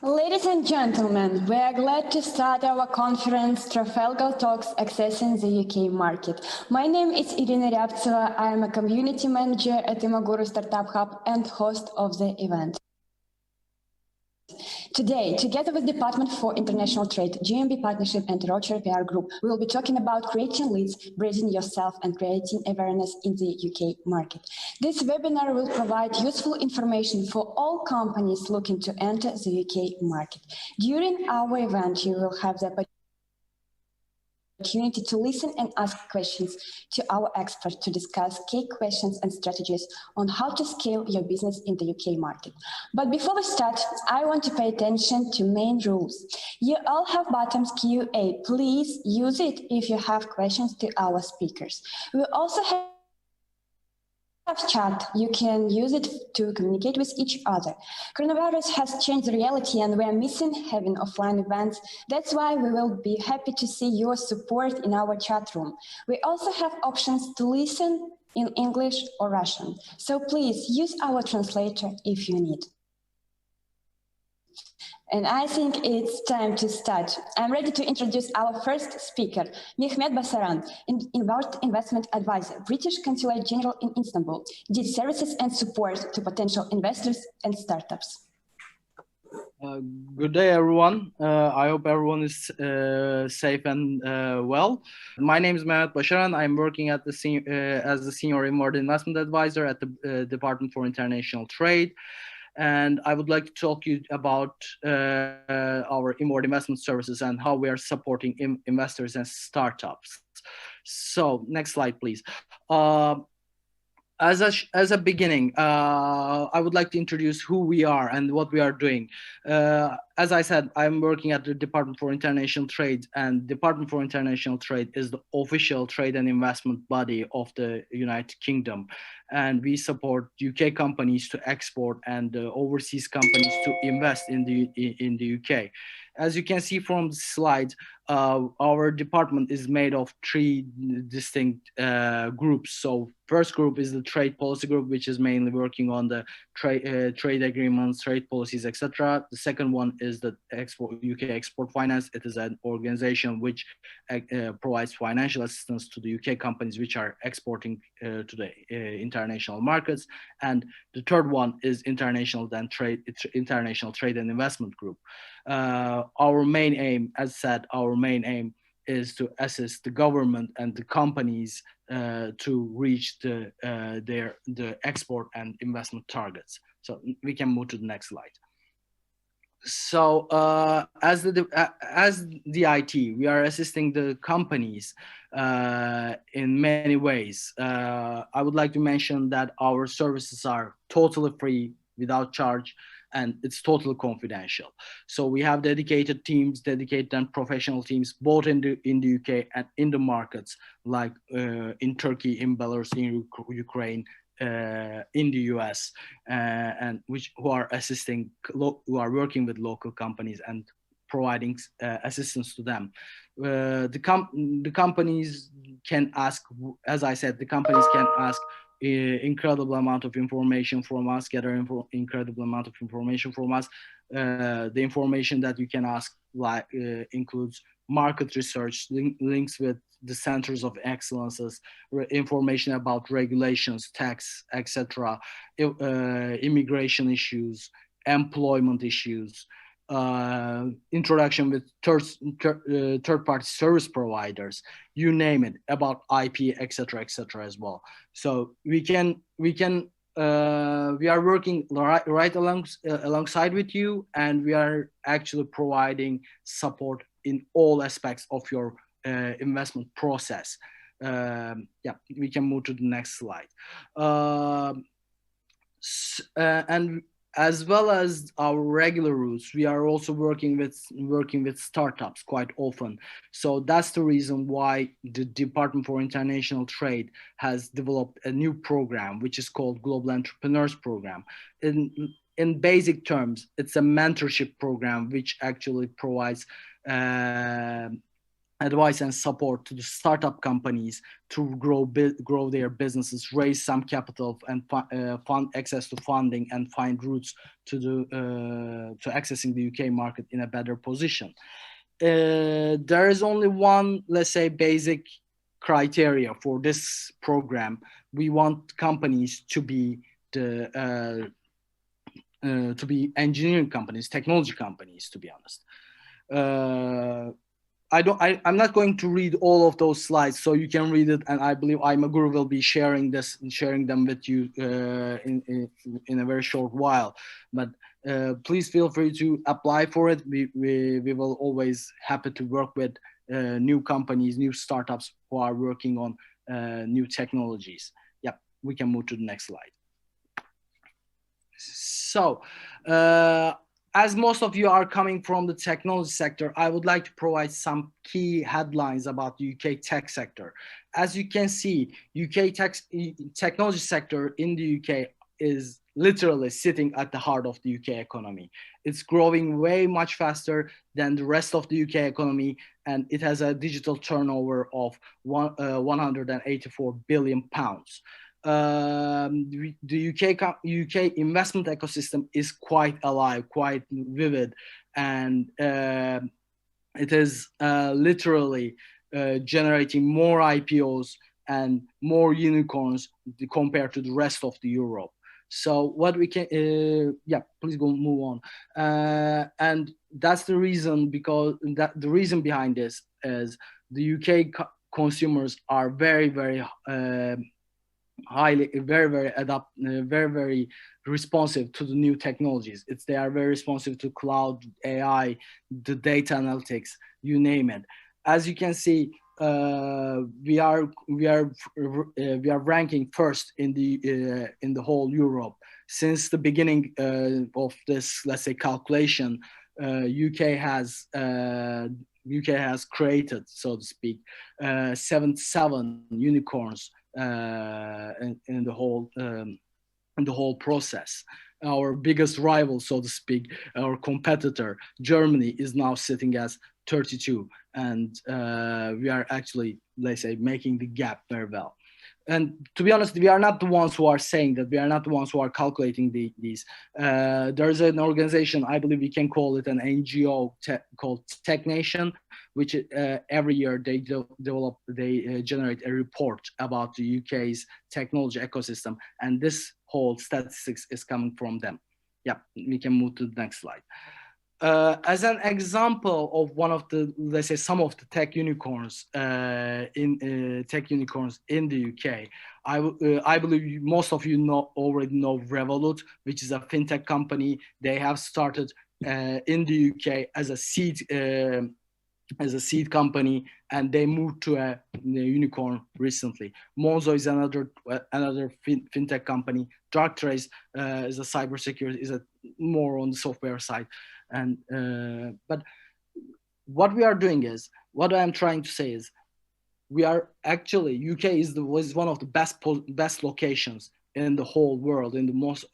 Ladies and gentlemen, we are glad to start our conference, Trafalgar Talks, Accessing the UK Market. My name is Irina Ryabtseva. I am a community manager at Imaguru Startup Hub and host of the event. Today, together with Department for International Trade, JMB Partnership and Rochester PR Group, we will be talking about creating leads, branding yourself and creating awareness in the UK market. This webinar will provide useful information for all companies looking to enter the UK market. During our event, you will have the opportunity to listen and ask questions to our experts to discuss key questions and strategies on how to scale your business in the UK market. But before we start, I want to pay attention to main rules. You all have buttons Q&A. Please use it if you have questions to our speakers. We also have chat. You can use it to communicate with each other. Coronavirus has changed the reality and we are missing having offline events. That's why we will be happy to see your support in our chat room. We also have options to listen in English or Russian. So please use our translator if you need. And I think it's time to start. I'm ready to introduce our first speaker, Mehmet Basaran, investment advisor, British Consulate General in Istanbul, did services and support to potential investors and startups. Good day, everyone. I hope everyone is safe and well. My name is Mehmet Basaran. I'm working at as the senior inward investment advisor at the Department for International Trade. And I would like to talk to you about our inward investment services and how we are supporting investors and startups. So next slide, please. As a beginning, I would like to introduce who we are and what we are doing. As I said, I'm working at the Department for International Trade, and Department for International Trade is the official trade and investment body of the United Kingdom. And we support UK companies to export and overseas companies to invest in the UK. As you can see from the slide, our department is made of three distinct groups. So first group is the trade policy group, which is mainly working on the trade agreements, trade policies, etc. The second one is the UK Export Finance. It is an organization which provides financial assistance to the UK companies which are exporting to the international markets. And the third one is International Trade and Investment Group. Our main aim, as said, our main aim is to assist the government and the companies to reach the export and investment targets. So we can move to the next slide. So as the IT, we are assisting the companies in many ways. I would like to mention that our services are totally free, without charge, and it's totally confidential. So we have dedicated teams, dedicated and professional teams, both in the UK and in the markets, like in Turkey, in Belarus, in Ukraine, in the US, and who are assisting, who are working with local companies and providing assistance to them. The companies can ask, as I said, the companies can ask incredible amount of information from us, gather incredible amount of information from us. The information that you can ask includes market research, links with the centers of excellences, information about regulations, tax, etc., immigration issues, employment issues, introduction with third-party service providers, you name it, about IP, etc., as well. So we are working right alongside with you, and we are actually providing support in all aspects of your investment process. Yeah, we can move to the next slide. And as well as our regular routes, we are also working with startups quite often. So that's the reason why the Department for International Trade has developed a new program, which is called Global Entrepreneurs Program. In basic terms, it's a mentorship program which actually provides advice and support to the startup companies to grow their businesses, raise some capital, and fund access to funding, and find routes to accessing the UK market in a better position. There is only one, let's say, basic criteria for this program. We want companies to be engineering companies, technology companies, to be honest. I'm not going to read all of those slides, so you can read it, and I believe Guru will be sharing them with you in a very short while. But please feel free to apply for it. We will always happy to work with new companies, new startups who are working on new technologies. Yeah, we can move to the next slide. So, as most of you are coming from the technology sector, I would like to provide some key headlines about the UK tech sector. As you can see, UK technology sector in the UK is literally sitting at the heart of the UK economy. It's growing way much faster than the rest of the UK economy, and it has a digital turnover of 184 billion pounds. The UK investment ecosystem is quite alive, quite vivid, and it is literally generating more IPOs and more unicorns compared to the rest of the Europe. So what we can, yeah, please go move on. And that's the reason, because the reason behind this is the UK consumers are very, very very responsive to the new technologies. They are very responsive to cloud, AI, the data analytics, you name it. As you can see, we are ranking first in the whole Europe since the beginning of this, let's say, calculation. UK has created, so to speak, 77 unicorns in the whole process. Our biggest rival, so to speak, our competitor, Germany, is now sitting as 32, and we are actually, let's say, making the gap very well. And to be honest, we are not the ones who are saying that. We are not the ones who are calculating these. There's an organization, I believe we can call it an NGO called Tech Nation, which every year they generate a report about the UK's technology ecosystem, and this whole statistics is coming from them. Yeah, we can move to the next slide. As an example of one of the, let's say, some of the tech unicorns in the UK, I believe most of you already know Revolut, which is a fintech company. They have started in the UK as a seed company, and they moved to a unicorn recently. Monzo is another fintech company. Darktrace is a cybersecurity, is more on the software side. And but what we are doing is, what I am trying to say is, we are actually, UK was one of the best locations in the whole world, in the most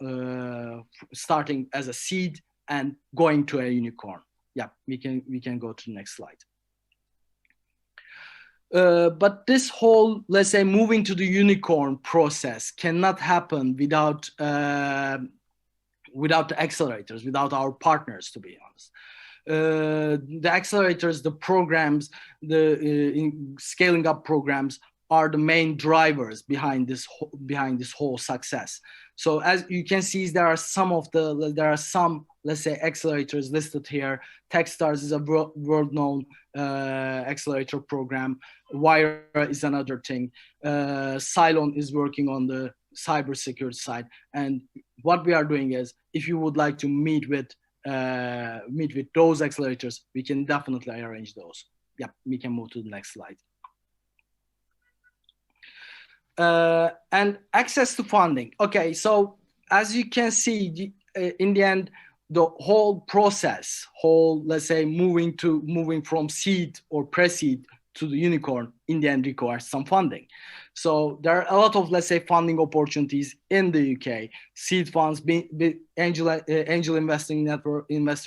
starting as a seed and going to a unicorn. Yeah, we can go to the next slide. But this whole, let's say, moving to the unicorn process cannot happen without the accelerators, without our partners, to be honest. The accelerators, the programs, the scaling up programs are the main drivers behind this whole success. So as you can see, there are some, let's say, accelerators listed here. Techstars is a world-known accelerator program. Wire is another thing. Cylon is working on the cybersecurity side. And what we are doing is, if you would like to meet with those accelerators, we can definitely arrange those. Yeah, we can move to the next slide. And access to funding. Okay, so as you can see, in the end, the whole process, let's say, moving from seed or pre-seed to the unicorn, in the end requires some funding. So there are a lot of, let's say, funding opportunities in the UK: seed funds, angel investor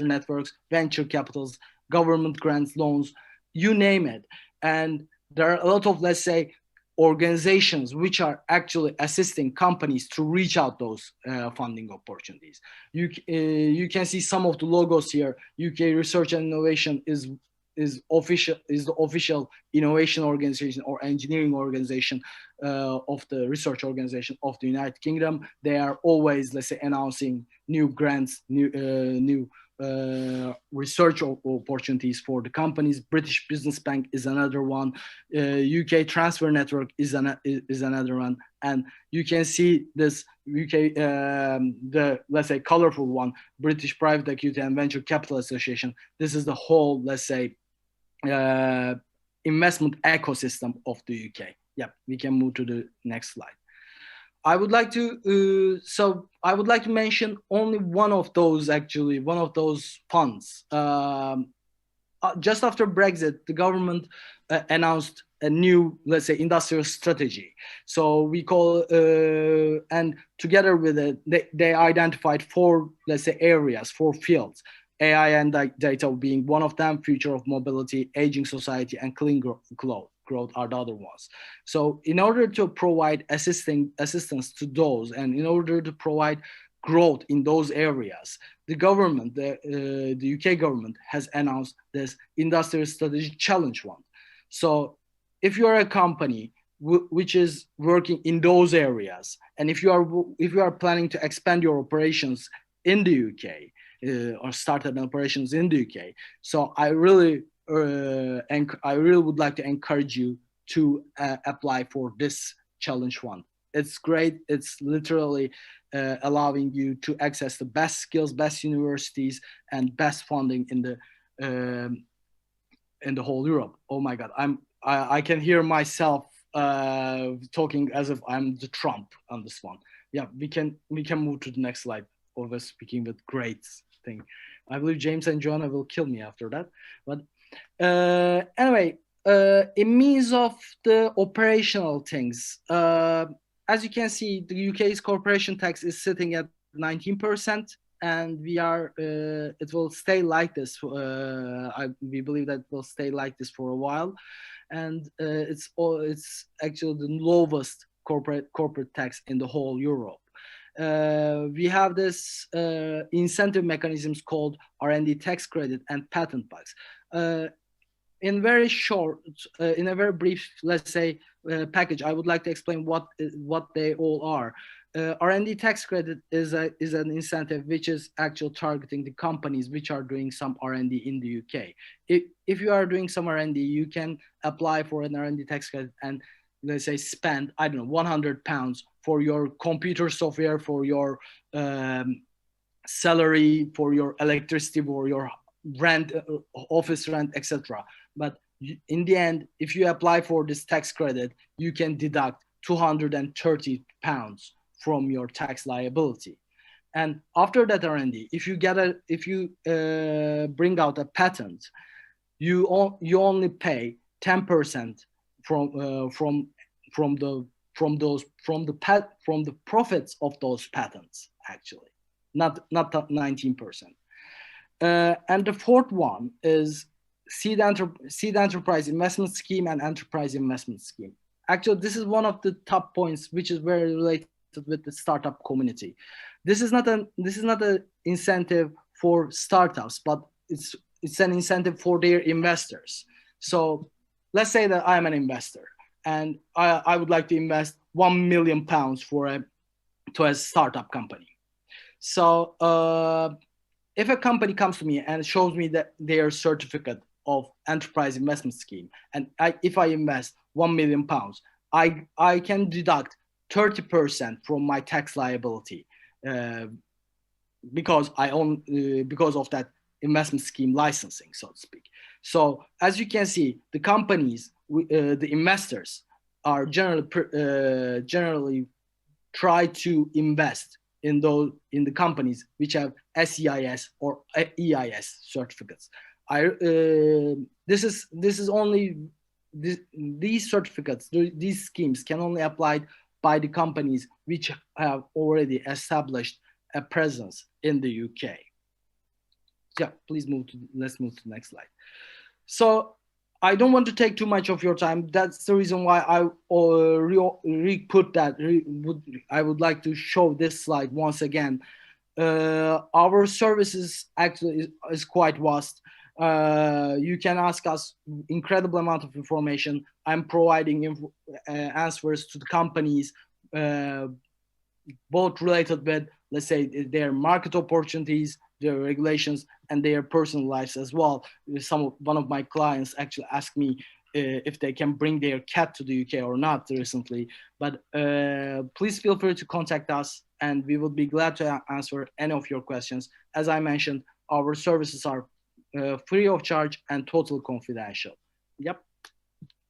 networks, venture capitals, government grants, loans, you name it. And there are a lot of, let's say, organizations which are actually assisting companies to reach out those funding opportunities. You can see some of the logos here. UK Research and Innovation is the official innovation organization or engineering organization of the research organization of the United Kingdom. They are always, let's say, announcing new grants, new research opportunities for the companies. British Business Bank is another one. UK Transfer Network is another one. And you can see this UK, the, let's say, colorful one, British Private Equity and Venture Capital Association. This is the whole, let's say, investment ecosystem of the UK. Yeah, we can move to the next slide. I would like to mention only one of those funds. Just after Brexit, the government announced a new, let's say, industrial strategy. So we call, and together with it, they identified four, let's say, areas, four fields. AI and data being one of them, future of mobility, aging society, and clean growth are the other ones. So in order to provide assistance to those, and in order to provide growth in those areas, the government, the UK government, has announced this Industrial Strategy Challenge Fund. So if you are a company which is working in those areas, and if you are planning to expand your operations in the UK, or started operations in the UK, so I really would like to encourage you to apply for this challenge fund. It's great. It's literally allowing you to access the best skills, best universities, and best funding in the whole Europe. Oh my God, I can hear myself talking as if I'm the Trump on this one. Yeah, we can move to the next slide. Always speaking with great thing. I believe James and Joanna will kill me after that. But anyway, in means of the operational things, as you can see, the UK's corporation tax is sitting at 19%, and we are. It will stay like this. We believe that it will stay like this for a while, and it's actually the lowest corporate tax in the whole Europe. We have this incentive mechanisms called R&D tax credit and patent box. In very short, in a very brief, let's say, package, I would like to explain what they all are. R&D tax credit is an incentive which is actually targeting the companies which are doing some R&D in the UK. If you are doing some R&D, you can apply for an R&D tax credit and, let's say, spend, I don't know, £100 for your computer software, for your salary, for your electricity, for your rent, office rent, etc. But in the end, if you apply for this tax credit, you can deduct £230 from your tax liability. And after that R&D, if you bring out a patent, you only pay 10% from the profits of those patents, actually, not 19%. And the fourth one is seed enterprise investment scheme and enterprise investment scheme. Actually, this is one of the top points, which is very related with the startup community. This is not an incentive for startups, but it's an incentive for their investors. So let's say that I'm an investor and I would like to invest £1 million to a startup company. So if a company comes to me and shows me that their certificate of enterprise investment scheme, and if I invest £1 million, I can deduct 30% from my tax liability because of that investment scheme licensing, so to speak. So as you can see, the companies, the investors are generally try to invest in the companies which have SEIS or EIS certificates. These certificates, these schemes can only apply by the companies which have already established a presence in the UK. Yeah, let's move to the next slide. So I don't want to take too much of your time. That's the reason why I re-put that. I would like to show this slide once again. Our services actually is quite vast. You can ask us incredible amount of information. I'm providing answers to the companies, both related with, let's say, their market opportunities, their regulations, and their personal lives as well. One of my clients actually asked me if they can bring their cat to the UK or not recently. But please feel free to contact us, and we would be glad to answer any of your questions. As I mentioned, our services are free of charge and totally confidential. Yep.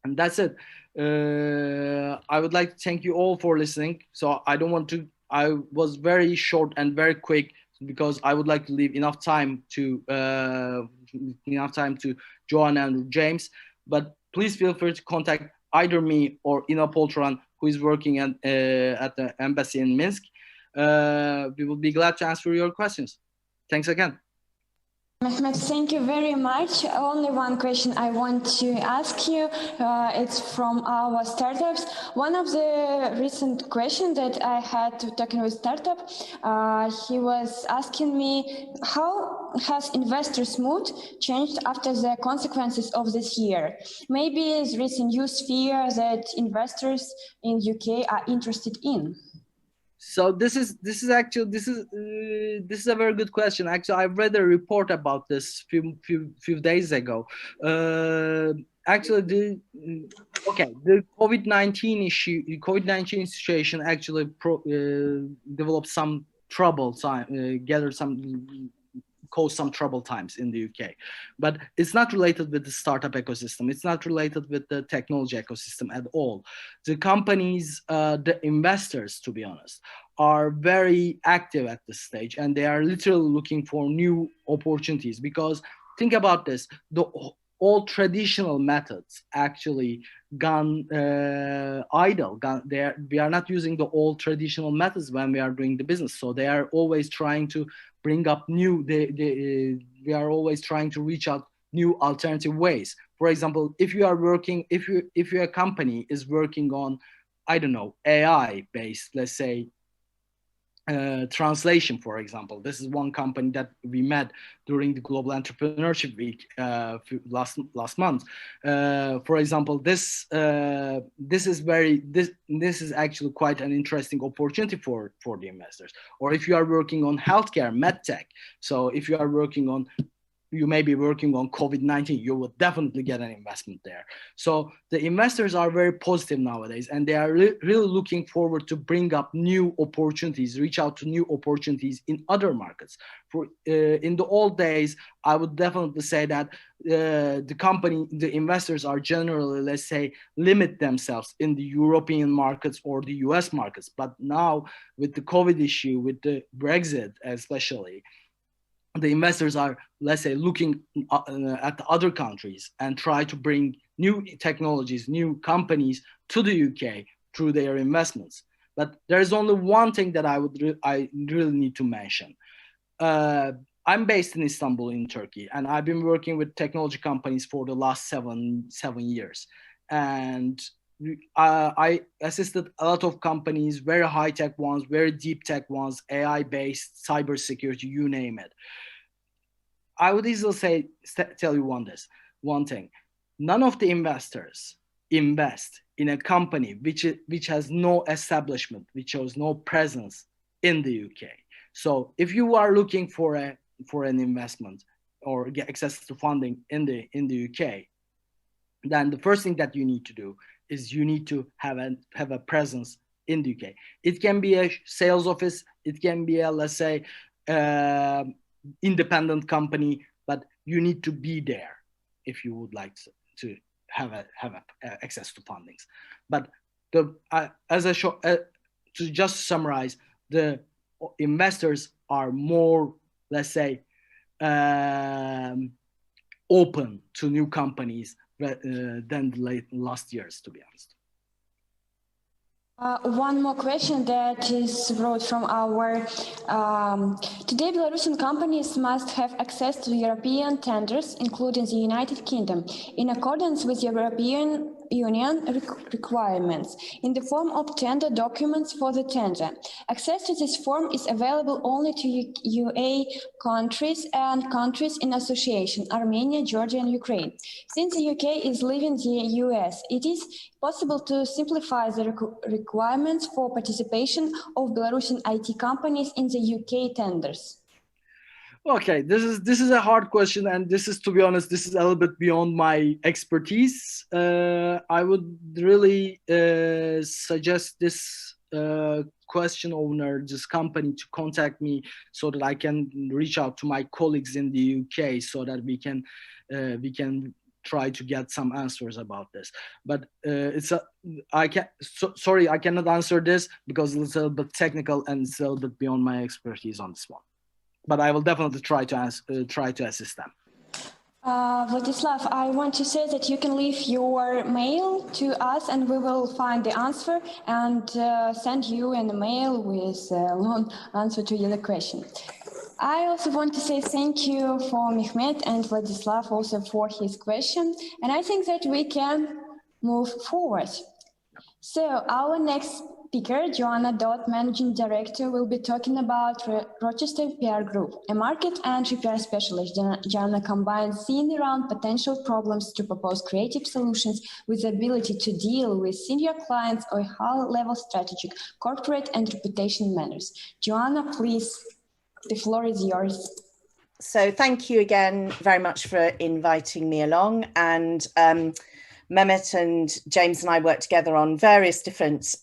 And that's it. I would like to thank you all for listening. So I was very short and very quick because I would like to leave enough time to Joanna and James. But please feel free to contact either me or Ina Poltran, who is working at the embassy in Minsk. We will be glad to answer your questions. Thanks again. Mehmet, thank you very much. Only one question I want to ask you. It's from our startups. One of the recent questions that I had talking with startup, he was asking me, how has investors' mood changed after the consequences of this year? Maybe there is a new sphere that investors in UK are interested in. So this is a very good question. Actually, I read a report about this few days ago. Actually, the COVID-19 situation actually developed some trouble, caused some troubled times in the UK, but it's not related with the startup ecosystem. It's not related with the technology ecosystem at all. The companies, the investors, to be honest, are very active at this stage, and they are literally looking for new opportunities. Because think about this, all traditional methods actually gone idle. We are not using the old traditional methods when we are doing the business. So they are always trying to bring up new. We are always trying to reach out new alternative ways. For example, if your company is working on, I don't know, AI based, let's say, translation, for example. This is one company that we met during the Global Entrepreneurship Week last month. For example, this is actually quite an interesting opportunity for the investors. Or if you are working on healthcare, medtech. So if you are working on, you may be working on COVID-19, you will definitely get an investment there. So the investors are very positive nowadays, and they are really looking forward to bring up new opportunities, reach out to new opportunities in other markets. In the old days, I would definitely say that the investors are generally, let's say, limit themselves in the European markets or the US markets. But now with the COVID issue, with the Brexit especially, the investors are, let's say, looking at the other countries and try to bring new technologies, new companies to the UK through their investments. But there's only one thing that I really need to mention. I'm based in Istanbul, in Turkey, and I've been working with technology companies for the last seven years. And I assisted a lot of companies, very high tech ones, very deep tech ones, AI-based, cybersecurity, you name it. I would easily tell you one thing. None of the investors invest in a company which has no establishment, which has no presence in the UK. So if you are looking for an investment or get access to funding in the UK, then the first thing that you need to do is you need to have a presence in the UK. It can be a sales office, it can be a, let's say, independent company, but you need to be there if you would like to have access to fundings. But to just summarize, the investors are more, let's say, open to new companies than the last years, to be honest. One more question that is brought from our, today Belarusian companies must have access to European tenders, including the United Kingdom, in accordance with European Union requirements, in the form of tender documents for the tender. Access to this form is available only to UA countries and countries in association, Armenia, Georgia, and Ukraine. Since the UK is leaving the US, it is possible to simplify the requirements for participation of Belarusian IT companies in the UK tenders. Okay, this is a hard question, and this is, to be honest, this is a little bit beyond my expertise. I would really suggest this question owner, this company, to contact me so that I can reach out to my colleagues in the UK so that we can try to get some answers about this. But sorry, I cannot answer this because it's a little bit technical and it's a little bit beyond my expertise on this one. But I will definitely try to assist them. Vladislav, I want to say that you can leave your mail to us and we will find the answer and send you an email with a long answer to your question. I also want to say thank you for Mehmet and Vladislav also for his question. And I think that we can move forward. So our next speaker, Joanna Dodd, Managing Director, will be talking about Rochester PR Group, a market entry PR specialist. Joanna combines seeing around potential problems to propose creative solutions with the ability to deal with senior clients or high-level strategic, corporate and reputation matters. Joanna, please, the floor is yours. So thank you again very much for inviting me along. And Mehmet and James and I work together on various different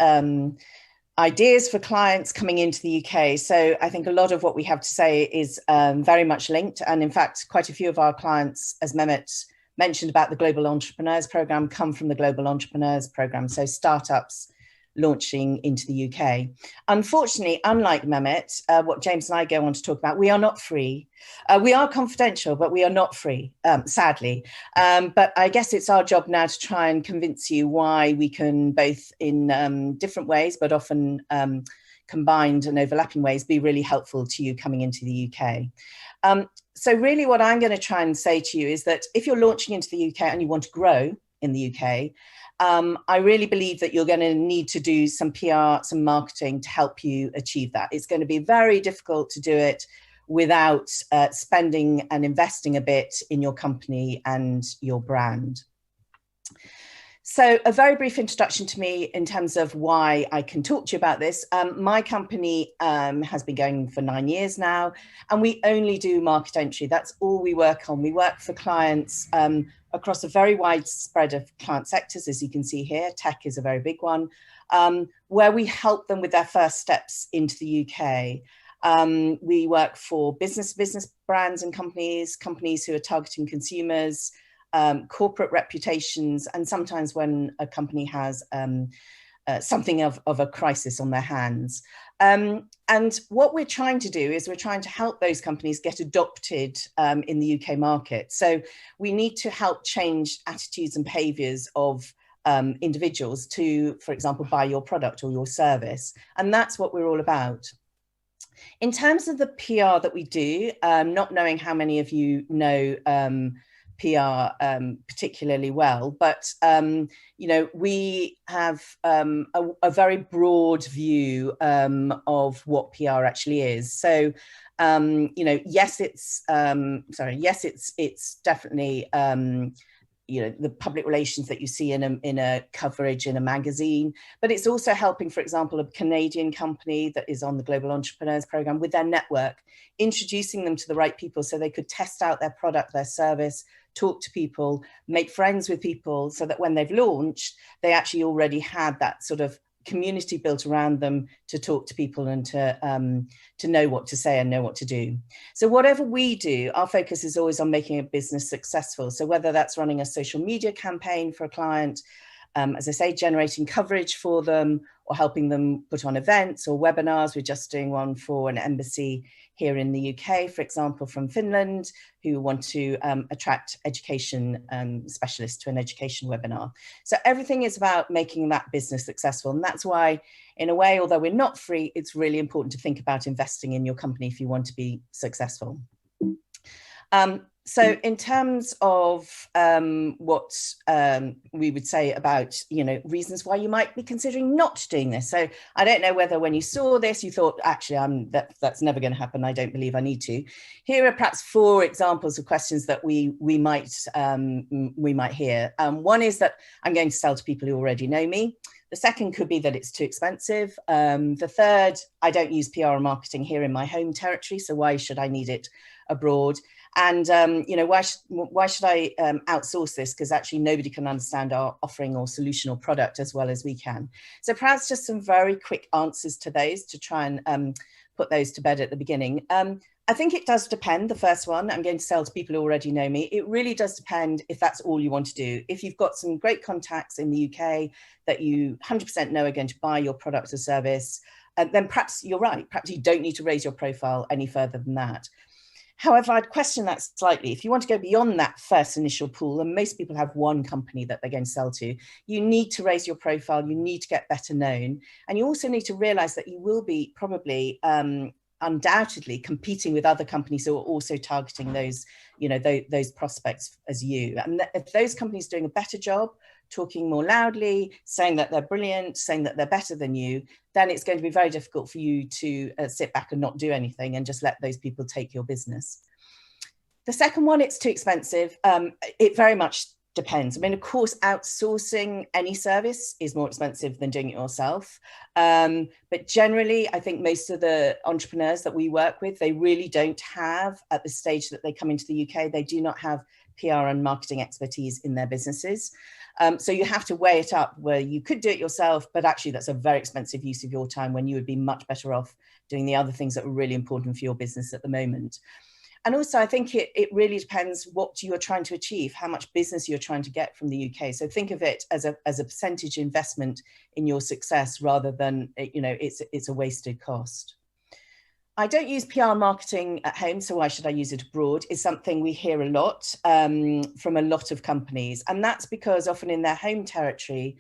ideas for clients coming into the UK. So I think a lot of what we have to say is very much linked. And in fact, quite a few of our clients, as Mehmet mentioned about the Global Entrepreneurs Programme, come from the Global Entrepreneurs Programme. So startups launching into the UK. Unfortunately, unlike Mehmet, what James and I go on to talk about, we are not free. We are confidential, but we are not free, sadly. But I guess it's our job now to try and convince you why we can, both in different ways, but often combined and overlapping ways, be really helpful to you coming into the UK. So really what I'm going to try and say to you is that if you're launching into the UK and you want to grow in the UK, I really believe that you're going to need to do some PR, some marketing to help you achieve that. It's going to be very difficult to do it without spending and investing a bit in your company and your brand. So a very brief introduction to me in terms of why I can talk to you about this. My company has been going for 9 years now, and we only do market entry. That's all we work on. We work for clients across a very wide spread of client sectors, as you can see here. Tech is a very big one, where we help them with their first steps into the UK. We work for business brands and companies who are targeting consumers, corporate reputations, and sometimes when a company has something of a crisis on their hands. And what we're trying to do is we're trying to help those companies get adopted in the UK market. So we need to help change attitudes and behaviours of individuals to, for example, buy your product or your service. And that's what we're all about. In terms of the PR that we do, not knowing how many of you know PR particularly well, but you know, we have a very broad view of what PR actually is. So you know, yes, it's definitely you know, the public relations that you see in a coverage in a magazine, but it's also helping, for example, a Canadian company that is on the Global Entrepreneurs Programme with their network, introducing them to the right people so they could test out their product, their service, talk to people, make friends with people, so that when they've launched, they actually already had that sort of community built around them to talk to people and to know what to say and know what to do. So whatever we do, our focus is always on making a business successful. So whether that's running a social media campaign for a client, as I say, generating coverage for them, or helping them put on events or webinars. We're just doing one for an embassy here in the UK, for example, from Finland, who want to attract education specialists to an education webinar. So everything is about making that business successful. And that's why, in a way, although we're not free, it's really important to think about investing in your company if you want to be successful. So in terms of what we would say about, reasons why you might be considering not doing this. So I don't know whether when you saw this, you thought, actually, that's never going to happen. I don't believe I need to. Here are perhaps 4 examples of questions that we might hear. One is that I'm going to sell to people who already know me. The second could be that it's too expensive. The third, I don't use PR and marketing here in my home territory, so why should I need it abroad? And, why should I outsource this? Because actually nobody can understand our offering or solution or product as well as we can. So perhaps just some very quick answers to those to try and put those to bed at the beginning. I think it does depend. The first one, I'm going to sell to people who already know me. It really does depend if that's all you want to do. If you've got some great contacts in the UK that you 100% know are going to buy your product or service, then perhaps you're right. Perhaps you don't need to raise your profile any further than that. However, I'd question that slightly. If you want to go beyond that first initial pool, and most people have one company that they're going to sell to, you need to raise your profile, you need to get better known. And you also need to realize that you will be probably undoubtedly competing with other companies who are also targeting those, those prospects as you. And if those companies are doing a better job, talking more loudly, saying that they're brilliant, saying that they're better than you, then it's going to be very difficult for you to sit back and not do anything and just let those people take your business. The second one, it's too expensive. It very much depends. I mean, of course, outsourcing any service is more expensive than doing it yourself. But generally, I think most of the entrepreneurs that we work with, they really don't have, at the stage that they come into the UK, they do not have PR and marketing expertise in their businesses. So you have to weigh it up where you could do it yourself, but actually that's a very expensive use of your time when you would be much better off doing the other things that are really important for your business at the moment. And also, I think it really depends what you're trying to achieve, how much business you're trying to get from the UK. So think of it as a percentage investment in your success rather than, it's a wasted cost. I don't use PR marketing at home, so why should I use it abroad? Is something we hear a lot from a lot of companies. And that's because often in their home territory,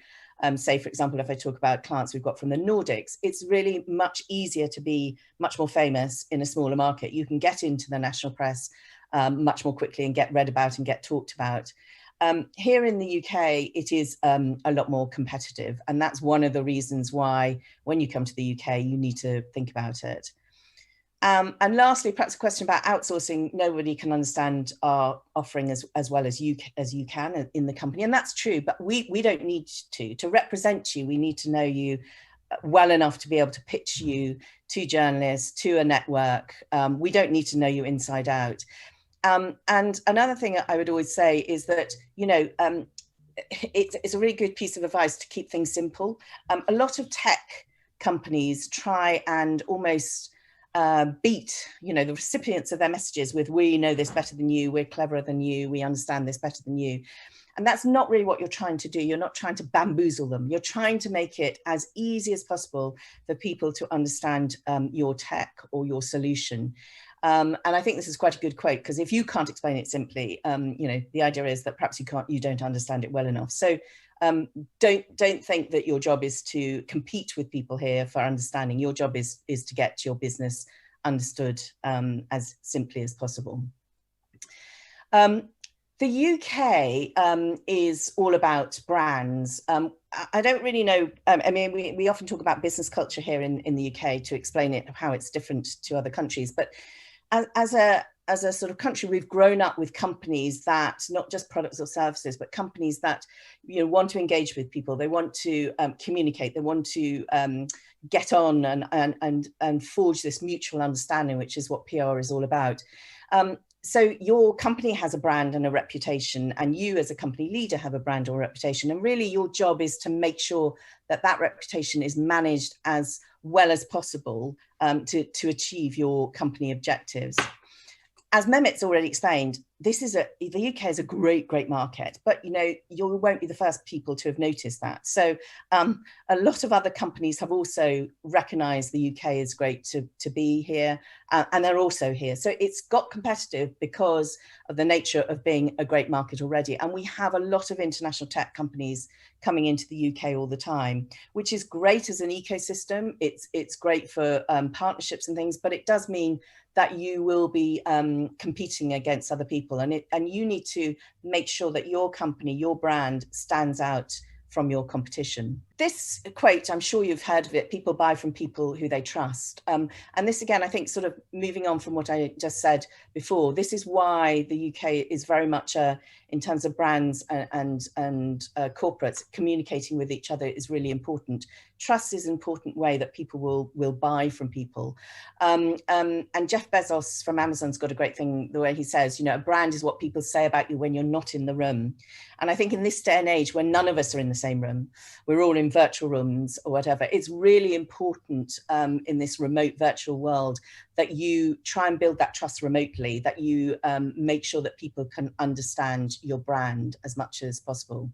say, for example, if I talk about clients we've got from the Nordics, it's really much easier to be much more famous in a smaller market. You can get into the national press much more quickly and get read about and get talked about. Here in the UK, it is a lot more competitive. And that's one of the reasons why when you come to the UK, you need to think about it. And lastly, perhaps a question about outsourcing. Nobody can understand our offering as well as you can in the company. And that's true, but we don't need to represent you. We need to know you well enough to be able to pitch you to journalists, to a network. We don't need to know you inside out. And another thing I would always say is that, it's a really good piece of advice to keep things simple. A lot of tech companies try and almost beat, the recipients of their messages with, we know this better than you, we're cleverer than you, we understand this better than you. And that's not really what you're trying to do. You're not trying to bamboozle them. You're trying to make it as easy as possible for people to understand your tech or your solution. And I think this is quite a good quote, because if you can't explain it simply, the idea is that perhaps you don't understand it well enough. So don't think that your job is to compete with people here for understanding. Your job is to get your business understood as simply as possible. The UK is all about brands. I don't really know. I mean, we often talk about business culture here in the UK to explain it, how it's different to other countries. But as a sort of country, we've grown up with companies that, not just products or services, but companies that want to engage with people. They want to communicate. They want to get on and forge this mutual understanding, which is what PR is all about. So your company has a brand and a reputation, and you as a company leader have a brand or reputation. And really your job is to make sure that that reputation is managed as well as possible to achieve your company objectives. as Mehmet's already explained, the UK is a great market, but you won't be the first people to have noticed that. So a lot of other companies have also recognised the UK is great to be here, and they're also here. So it's got competitive because of the nature of being a great market already. And we have a lot of international tech companies coming into the UK all the time, which is great as an ecosystem. It's great for partnerships and things, but it does mean that you will be competing against other people, and you need to make sure that your company, your brand, stands out from your competition. This quote, I'm sure you've heard of it, people buy from people who they trust. And this, again, I think sort of moving on from what I just said before, this is why the UK is very much, in terms of brands and corporates, communicating with each other is really important. Trust is an important way that people will buy from people. And Jeff Bezos from Amazon's got a great thing, the way he says, a brand is what people say about you when you're not in the room. And I think in this day and age, when none of us are in the same room, we're all in virtual rooms or whatever, it's really important in this remote virtual world that you try and build that trust remotely, that you make sure that people can understand your brand as much as possible.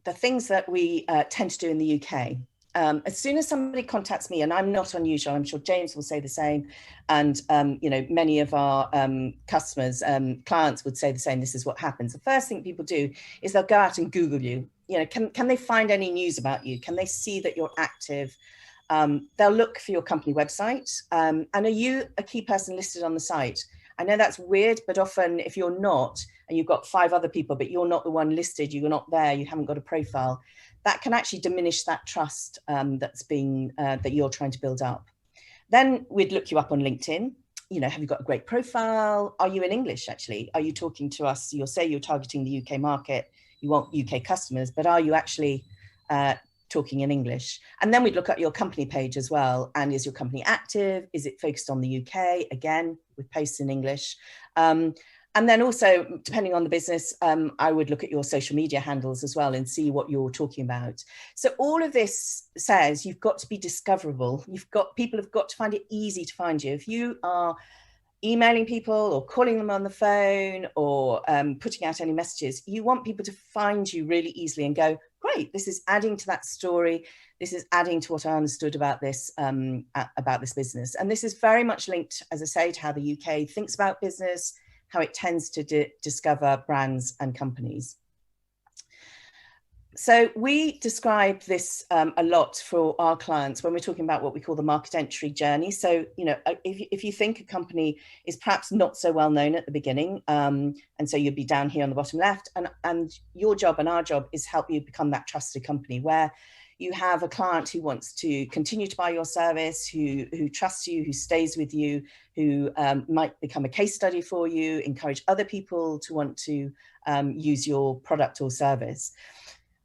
The things that we tend to do in the UK, as soon as somebody contacts me, and I'm not unusual, I'm sure James will say the same, and many of our customers, clients would say the same. This is what happens. The first thing people do is they'll go out and Google you. Can they find any news about you? Can they see that you're active? They'll look for your company website. And are you a key person listed on the site? I know that's weird, but often if you're not, and you've got 5 other people, but you're not the one listed, you're not there, you haven't got a profile, that can actually diminish that trust that you're trying to build up. Then we'd look you up on LinkedIn. Have you got a great profile? Are you in English, actually? Are you talking to us? You'll say you're targeting the UK market, you want UK customers, but are you actually talking in English? And then we'd look at your company page as well. And is your company active? Is it focused on the UK? Again, with posts in English. And then also, depending on the business, I would look at your social media handles as well and see what you're talking about. So all of this says you've got to be discoverable. People have got to find it easy to find you. If you are emailing people or calling them on the phone or putting out any messages, you want people to find you really easily and go, great, this is adding to that story. This is adding to what I understood about this business. And this is very much linked, as I say, to how the UK thinks about business, how it tends to discover brands and companies. So we describe this a lot for our clients when we're talking about what we call the market entry journey. So, if you think a company is perhaps not so well known at the beginning, and so you'd be down here on the bottom left, and your job and our job is help you become that trusted company where you have a client who wants to continue to buy your service, who trusts you, who stays with you, who might become a case study for you, encourage other people to want to use your product or service.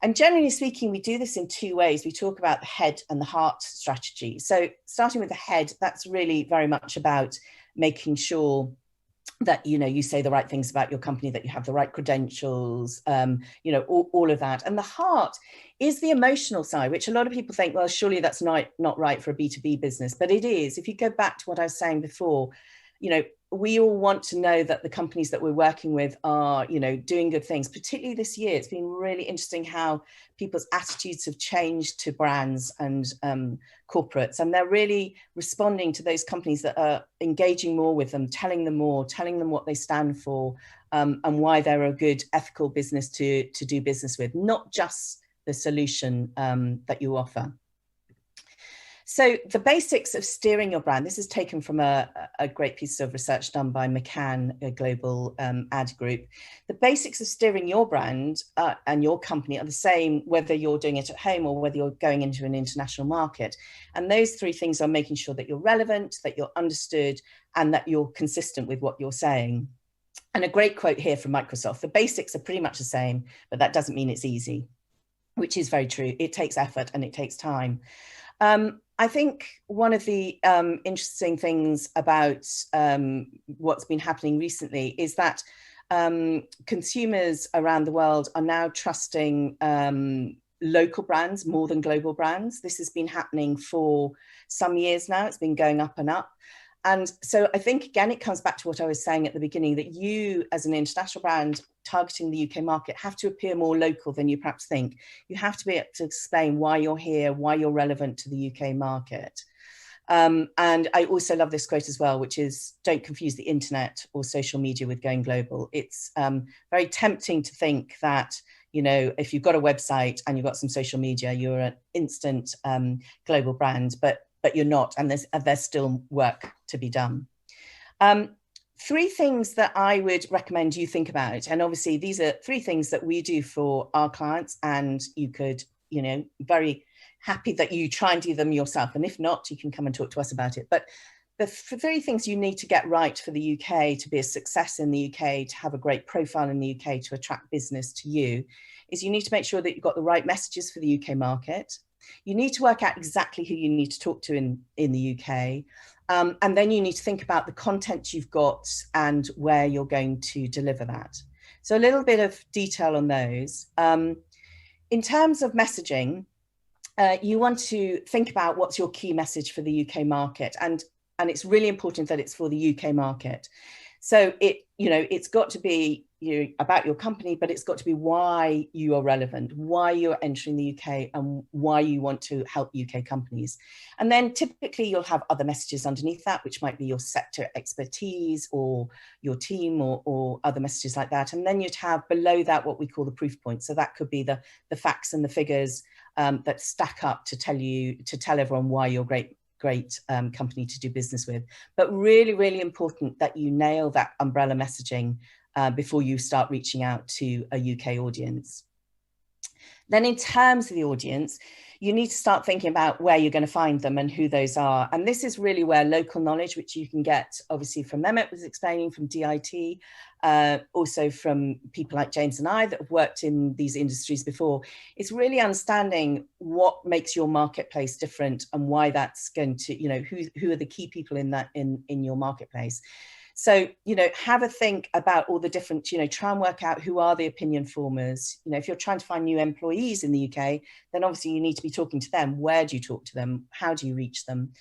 And generally speaking, we do this in 2 ways. We talk about the head and the heart strategy. So starting with the head, that's really very much about making sure that, you say the right things about your company, that you have the right credentials, all of that. And the heart is the emotional side, which a lot of people think, well, surely that's not right for a B2B business, but it is. If you go back to what I was saying before, we all want to know that the companies that we're working with are, doing good things. Particularly this year, it's been really interesting how people's attitudes have changed to brands and corporates, and they're really responding to those companies that are engaging more with them, telling them what they stand for, and why they're a good ethical business to do business with, not just the solution that you offer. So the basics of steering your brand, this is taken from a great piece of research done by McCann, a global ad group. The basics of steering your brand and your company are the same, whether you're doing it at home or whether you're going into an international market. And those 3 things are making sure that you're relevant, that you're understood, and that you're consistent with what you're saying. And a great quote here from Microsoft: the basics are pretty much the same, but that doesn't mean it's easy, which is very true. It takes effort and it takes time. I think one of the interesting things about what's been happening recently is that consumers around the world are now trusting local brands more than global brands. This has been happening for some years now. It's been going up and up. And so I think, again, it comes back to what I was saying at the beginning, that you as an international brand targeting the UK market have to appear more local than you perhaps think. You have to be able to explain why you're here, why you're relevant to the UK market. And I also love this quote as well, which is, don't confuse the internet or social media with going global. It's very tempting to think that, you know, if you've got a website and you've got some social media, you're an instant global brand, but you're not, and there's still work to be done. 3 things that I would recommend you think about, and obviously these are 3 things that we do for our clients, and you could, you know, very happy that you try and do them yourself, and if not, you can come and talk to us about it. But the 3 things you need to get right for the UK to be a success in the UK, to have a great profile in the UK, to attract business to you, is you need to make sure that you've got the right messages for the UK market. You need to work out exactly who you need to talk to in the UK. And then you need to think about the content you've got and where you're going to deliver that. So a little bit of detail on those. In terms of messaging, you want to think about what's your key message for the UK market. And it's really important that it's for the UK market. So it's got to be about your company, but it's got to be why you are relevant, why you're entering the UK, and why you want to help UK companies. And then typically you'll have other messages underneath that, which might be your sector expertise or your team or other messages like that. And then you'd have below that what we call the proof points. So that could be the facts and the figures that stack up to tell everyone why you're great company to do business with. But really, really important that you nail that umbrella messaging before you start reaching out to a UK audience. Then in terms of the audience, you need to start thinking about where you're going to find them and who those are. And this is really where local knowledge, which you can get obviously from Mehmet was explaining, from DIT, also from people like James and I that have worked in these industries before. It's really understanding what makes your marketplace different and why that's going to, who are the key people in that in your marketplace. So, have a think about all the different, try and work out who are the opinion formers. If you're trying to find new employees in the UK, then obviously you need to be talking to them. Where do you talk to them? How do you reach them?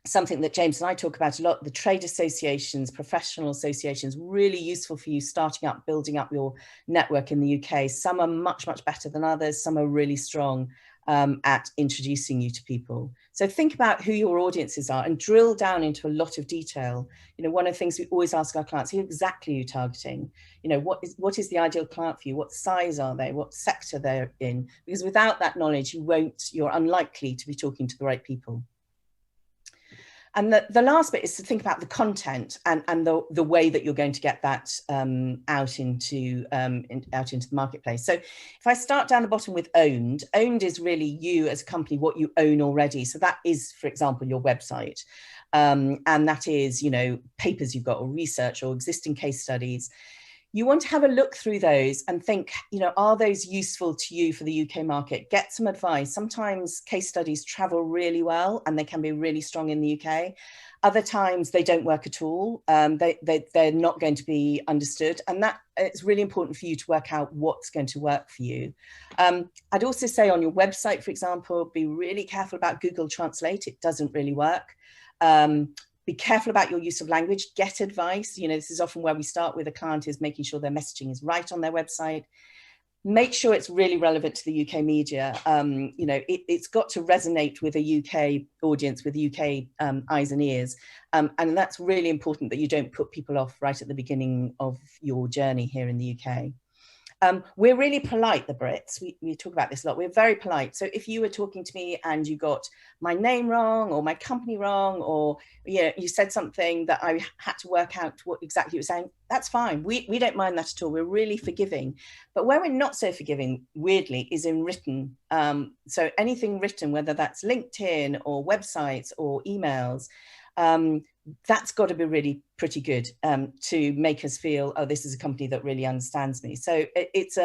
Something that James and I talk about a lot, the trade associations, professional associations, really useful for you starting up, building up your network in the UK. Some are much, much better than others. Some are really strong at introducing you to people. So think about who your audiences are and drill down into a lot of detail. One of the things we always ask our clients, who exactly are you targeting? What is the ideal client for you? What size are they? What sector they're in? Because without that knowledge, you're unlikely to be talking to the right people. And the last bit is to think about the content and the way that you're going to get that out into the marketplace. So if I start down the bottom with owned is really you as a company, what you own already. So that is, for example, your website. And that is, papers you've got or research or existing case studies. You want to have a look through those and think, are those useful to you for the UK market? Get some advice. Sometimes case studies travel really well and they can be really strong in the UK. Other times they don't work at all. They're not going to be understood. And that it's really important for you to work out what's going to work for you. I'd also say on your website, for example, be really careful about Google Translate. It doesn't really work. Be careful about your use of language, get advice. This is often where we start with a client, is making sure their messaging is right on their website. Make sure it's really relevant to the UK media. It's got to resonate with a UK audience, with UK eyes and ears. And that's really important that you don't put people off right at the beginning of your journey here in the UK. We're really polite, the Brits. We talk about this a lot. We're very polite. So if you were talking to me and you got my name wrong or my company wrong, or you said something that I had to work out what exactly you were saying, that's fine. We don't mind that at all. We're really forgiving. But where we're not so forgiving, weirdly, is in written. So anything written, whether that's LinkedIn or websites or emails, that's got to be really pretty good to make us feel, oh, this is a company that really understands me. So it's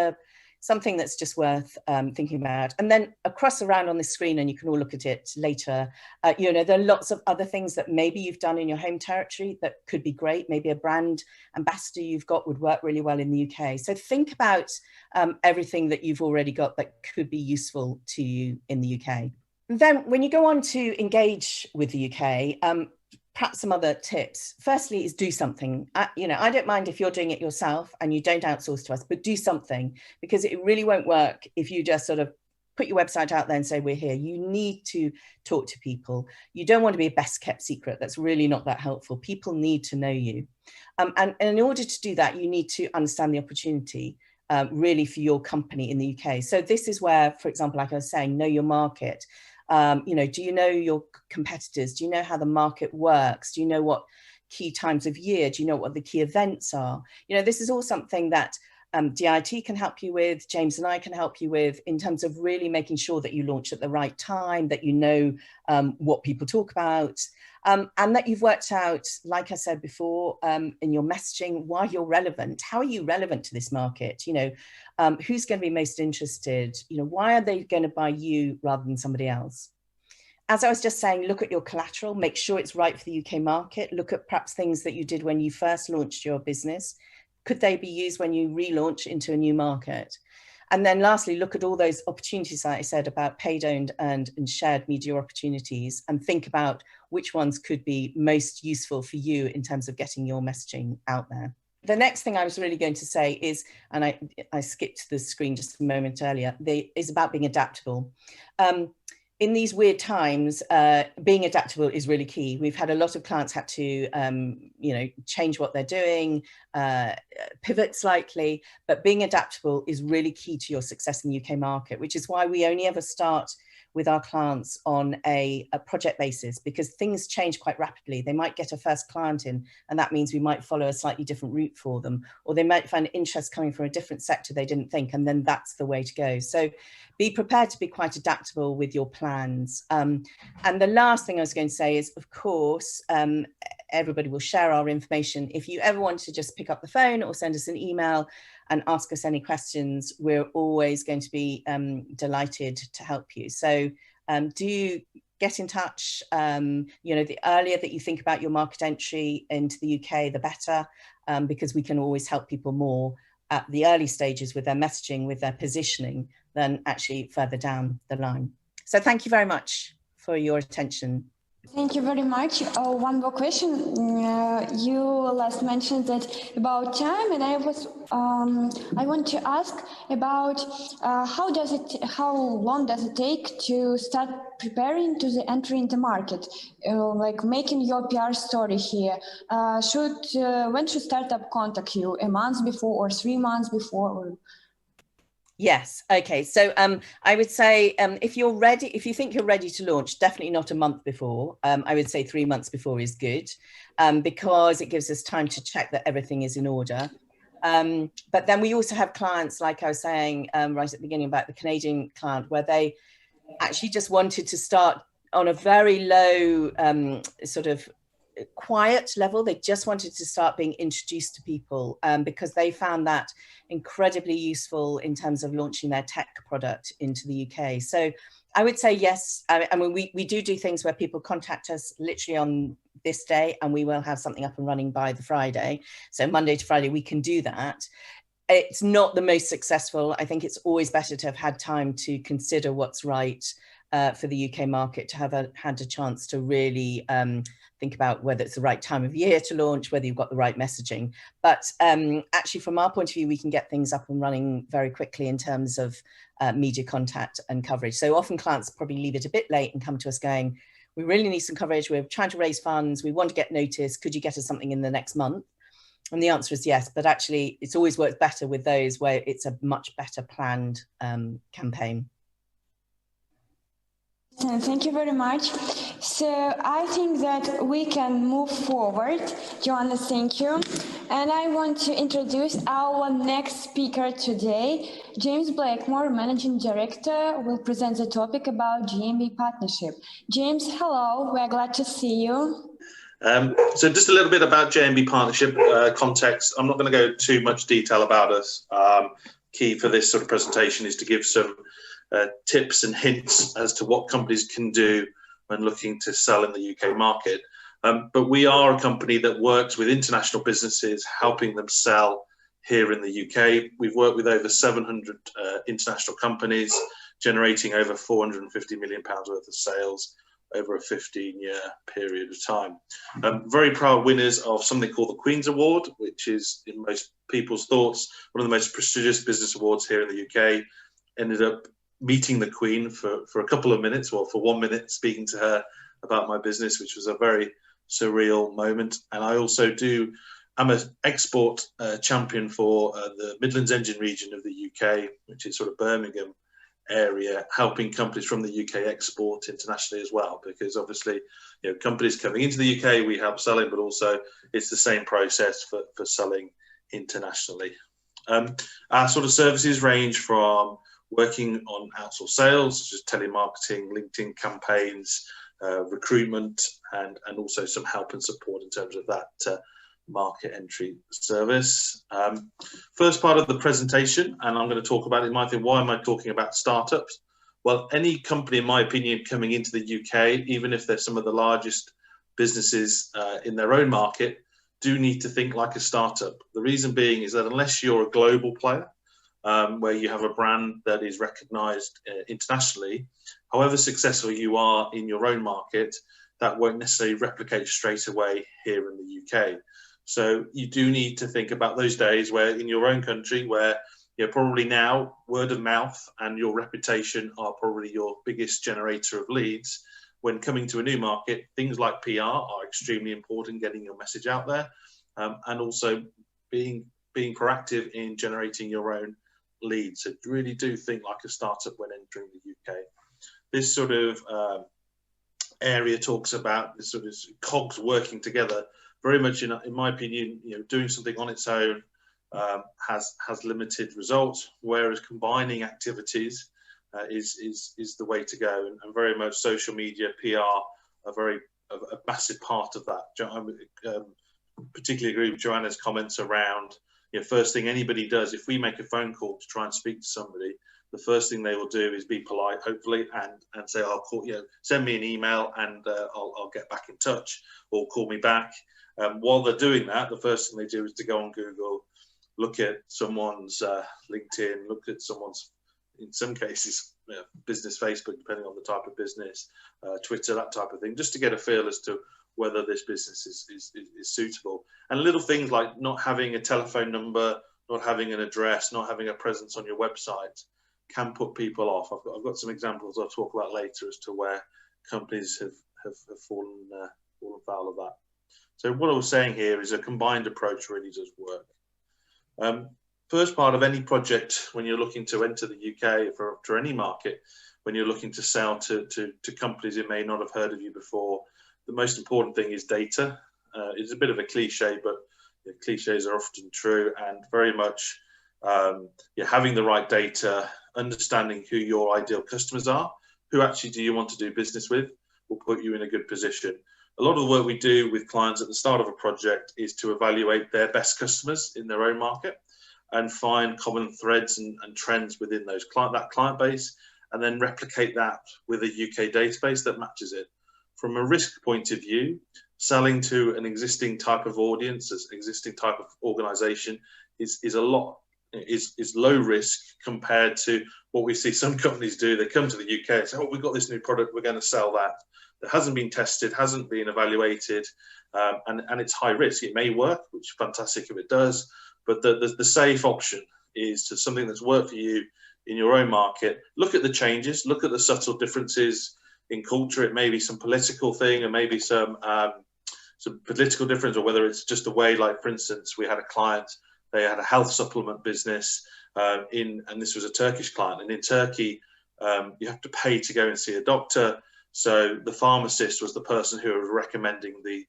something that's just worth thinking about. And then across around on the screen, and you can all look at it later, there are lots of other things that maybe you've done in your home territory that could be great. Maybe a brand ambassador you've got would work really well in the UK. So think about everything that you've already got that could be useful to you in the UK. Then when you go on to engage with the UK, perhaps some other tips. Firstly is do something. I don't mind if you're doing it yourself and you don't outsource to us, but do something, because it really won't work if you just sort of put your website out there and say, we're here. You need to talk to people. You don't want to be a best kept secret. That's really not that helpful. People need to know you. And in order to do that, you need to understand the opportunity really for your company in the UK. So this is where, for example, like I was saying, know your market. Do you know your competitors? Do you know how the market works? Do you know what key times of year? Do you know what the key events are? This is all something that DIT can help you with, James and I can help you with, in terms of really making sure that you launch at the right time, that you know what people talk about, and that you've worked out, like I said before, in your messaging, why you're relevant. How are you relevant to this market? Who's going to be most interested? Why are they going to buy you rather than somebody else? As I was just saying, look at your collateral, make sure it's right for the UK market. Look at perhaps things that you did when you first launched your business. Could they be used when you relaunch into a new market? And then lastly, look at all those opportunities that I said about paid owned and shared media opportunities, and think about which ones could be most useful for you in terms of getting your messaging out there. The next thing I was really going to say is, and I skipped the screen just a moment earlier, is about being adaptable. In these weird times, being adaptable is really key. We've had a lot of clients have to, change what they're doing, pivot slightly, but being adaptable is really key to your success in the UK market, which is why we only ever start with our clients on a project basis, because things change quite rapidly. They might get a first client in, and that means we might follow a slightly different route for them, or they might find interest coming from a different sector they didn't think, and then that's the way to go. So be prepared to be quite adaptable with your plans. And the last thing I was going to say is, of course, everybody will share our information. If you ever want to just pick up the phone or send us an email and ask us any questions, we're always going to be delighted to help you. So do get in touch. The earlier that you think about your market entry into the UK, the better, because we can always help people more at the early stages with their messaging, with their positioning, than actually further down the line. So thank you very much for your attention. Thank you very much. One more question. You last mentioned that about time, and I want to ask about how long does it take to start preparing to the entry in the market, like making your PR story here? When should startup contact you? A month before or 3 months before? Or... Yes. Okay. So I would say if you think you're ready to launch, definitely not a month before. I would say 3 months before is good, because it gives us time to check that everything is in order. But then we also have clients, like I was saying right at the beginning about the Canadian client, where they actually just wanted to start on a very low sort of quiet level. They just wanted to start being introduced to people because they found that incredibly useful in terms of launching their tech product into the UK. So I would say yes. I mean, we do things where people contact us literally on this day, and we will have something up and running by the Friday. So Monday to Friday, we can do that. It's not the most successful. I think it's always better to have had time to consider what's right for the UK market, to have had a chance to really think about whether it's the right time of year to launch, whether you've got the right messaging. But actually, from our point of view, we can get things up and running very quickly in terms of media contact and coverage. So often clients probably leave it a bit late and come to us going, we really need some coverage. We're trying to raise funds. We want to get noticed. Could you get us something in the next month? And the answer is yes. But actually, it's always worked better with those where it's a much better planned campaign. Thank you very much. So I think that we can move forward. Joanna, thank you. And I want to introduce our next speaker today. James Blackmore, Managing Director, will present the topic about JMB Partnership. James, hello. We're glad to see you. So just a little bit about JMB Partnership context. I'm not going to go too much detail about us. Key for this sort of presentation is to give some tips and hints as to what companies can do when looking to sell in the UK market. But we are a company that works with international businesses, helping them sell here in the UK. We've worked with over 700 international companies, generating over £450 million worth of sales over a 15-year period of time. Very proud winners of something called the Queen's Award, which is, in most people's thoughts, one of the most prestigious business awards here in the UK. Ended up meeting the Queen for a couple of minutes, well, for 1 minute, speaking to her about my business, which was a very surreal moment. And I also I'm an export champion for the Midlands Engine region of the UK, which is sort of Birmingham area, helping companies from the UK export internationally as well, because obviously, you know, companies coming into the UK, we help selling, but also it's the same process for selling internationally. Our sort of services range from working on outsourced sales, such as telemarketing, LinkedIn campaigns, recruitment, and also some help and support in terms of that market entry service. First part of the presentation, and I'm going to talk about, in my opinion, why am I talking about startups? Well, any company, in my opinion, coming into the UK, even if they're some of the largest businesses in their own market, do need to think like a startup. The reason being is that unless you're a global player, where you have a brand that is recognized internationally, however successful you are in your own market, that won't necessarily replicate straight away here in the UK. So you do need to think about those days where in your own country, where you're probably now word of mouth and your reputation are probably your biggest generator of leads. When coming to a new market, things like PR are extremely important, getting your message out there, and also being proactive in generating your own leads. So really do think like a startup when entering the UK. This sort of area talks about this sort of cogs working together. Very much, in my opinion, you know, doing something on its own has limited results, whereas combining activities is the way to go. And very much social media, PR, a massive part of that. I particularly agree with Joanna's comments around, you know, first thing anybody does, if we make a phone call to try and speak to somebody, the first thing they will do is be polite, hopefully, and say, I'll call, you know, send me an email and I'll get back in touch, or call me back. While they're doing that, the first thing they do is to go on Google, look at someone's LinkedIn, look at someone's, in some cases, you know, business Facebook, depending on the type of business, Twitter, that type of thing, just to get a feel as to whether this business is suitable. And little things like not having a telephone number, not having an address, not having a presence on your website can put people off. I've got some examples I'll talk about later as to where companies have fallen foul of that. So what I was saying here is a combined approach really does work. First part of any project when you're looking to enter the UK for any market, when you're looking to sell to companies who may not have heard of you before, the most important thing is data. It's a bit of a cliche, but you know, cliches are often true, and very much having the right data, understanding who your ideal customers are, who actually do you want to do business with, will put you in a good position. A lot of the work we do with clients at the start of a project is to evaluate their best customers in their own market and find common threads and trends within that client base, and then replicate that with a UK database that matches it. From a risk point of view, selling to an existing type of audience, an existing type of organization is low risk compared to what we see some companies do. They come to the UK and say, oh, we've got this new product, we're going to sell that. That hasn't been tested, hasn't been evaluated, and it's high risk. It may work, which is fantastic if it does, but the safe option is to something that's worked for you in your own market. Look at the changes, look at the subtle differences in culture. It may be some political thing, or maybe some political difference, or whether it's just a way, like for instance, we had a client, they had a health supplement business and this was a Turkish client, and in Turkey you have to pay to go and see a doctor. So the pharmacist was the person who was recommending these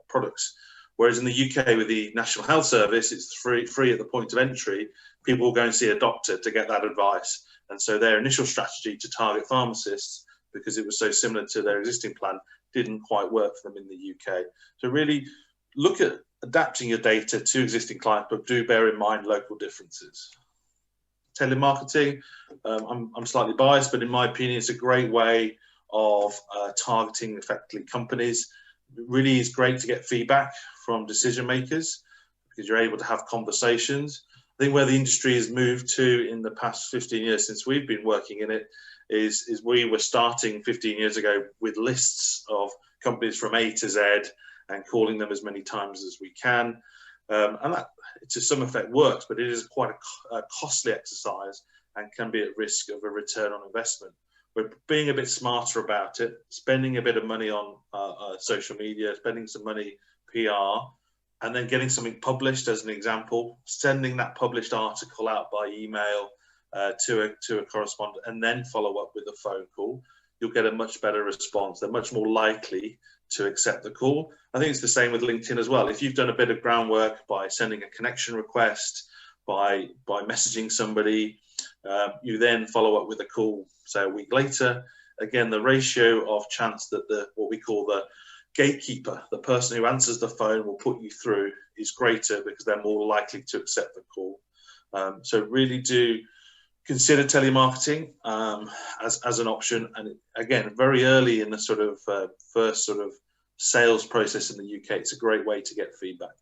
products. Whereas in the UK with the National Health Service, it's free at the point of entry. People will go and see a doctor to get that advice. And so their initial strategy to target pharmacists, because it was so similar to their existing plan, didn't quite work for them in the UK. So really look at adapting your data to existing clients, but do bear in mind local differences. Telemarketing, I'm slightly biased, but in my opinion, it's a great way of targeting effectively companies. It really is great to get feedback from decision makers because you're able to have conversations. I think where the industry has moved to in the past 15 years since we've been working in it is we were starting 15 years ago with lists of companies from A to Z and calling them as many times as we can. And that, to some effect, works, but it is quite a costly exercise and can be at risk of a return on investment. We're being a bit smarter about it, spending a bit of money on social media, spending some money PR, and then getting something published as an example, sending that published article out by email to a correspondent, and then follow up with a phone call. You'll get a much better response. They're much more likely to accept the call. I think it's the same with LinkedIn as well. If you've done a bit of groundwork by sending a connection request, by messaging somebody, you then follow up with a call, say a week later. Again, the ratio of chance that what we call the gatekeeper, the person who answers the phone will put you through, is greater because they're more likely to accept the call. So really do consider telemarketing as an option. And again, very early in the sort of first sort of sales process in the UK, it's a great way to get feedback.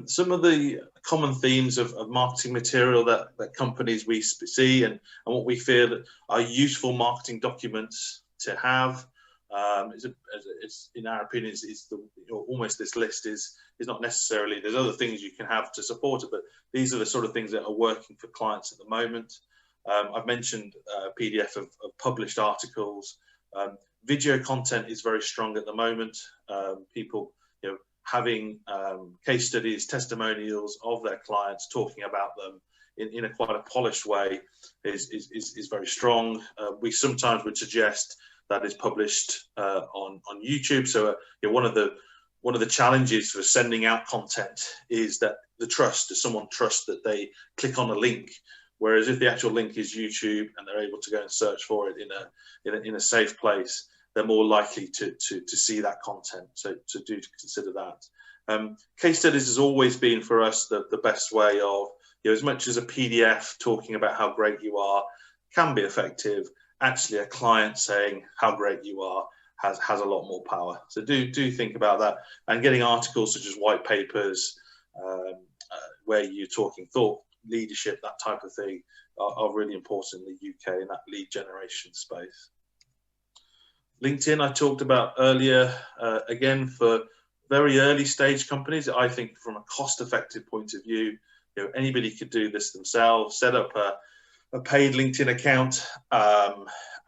Some of the common themes of marketing material that companies we see and what we feel that are useful marketing documents to have, it's in our opinion, almost this list is not necessarily, there's other things you can have to support it, but these are the sort of things that are working for clients at the moment. I've mentioned a PDF of published articles. Video content is very strong at the moment. People, having case studies, testimonials of their clients, talking about them in a quite a polished way is very strong. We sometimes would suggest that is published on YouTube. So one of the challenges for sending out content is that the trust, does someone trust that they click on a link? Whereas if the actual link is YouTube and they're able to go and search for it in a safe place, they're more likely to see that content. So do consider that. Case studies has always been for us the best way of, as much as a PDF talking about how great you are can be effective, actually a client saying how great you are has a lot more power. So do think about that, and getting articles such as white papers where you're talking thought leadership, that type of thing, are really important in the UK in that lead generation space. LinkedIn, I talked about earlier, again, for very early stage companies, I think from a cost-effective point of view, anybody could do this themselves, set up a paid LinkedIn account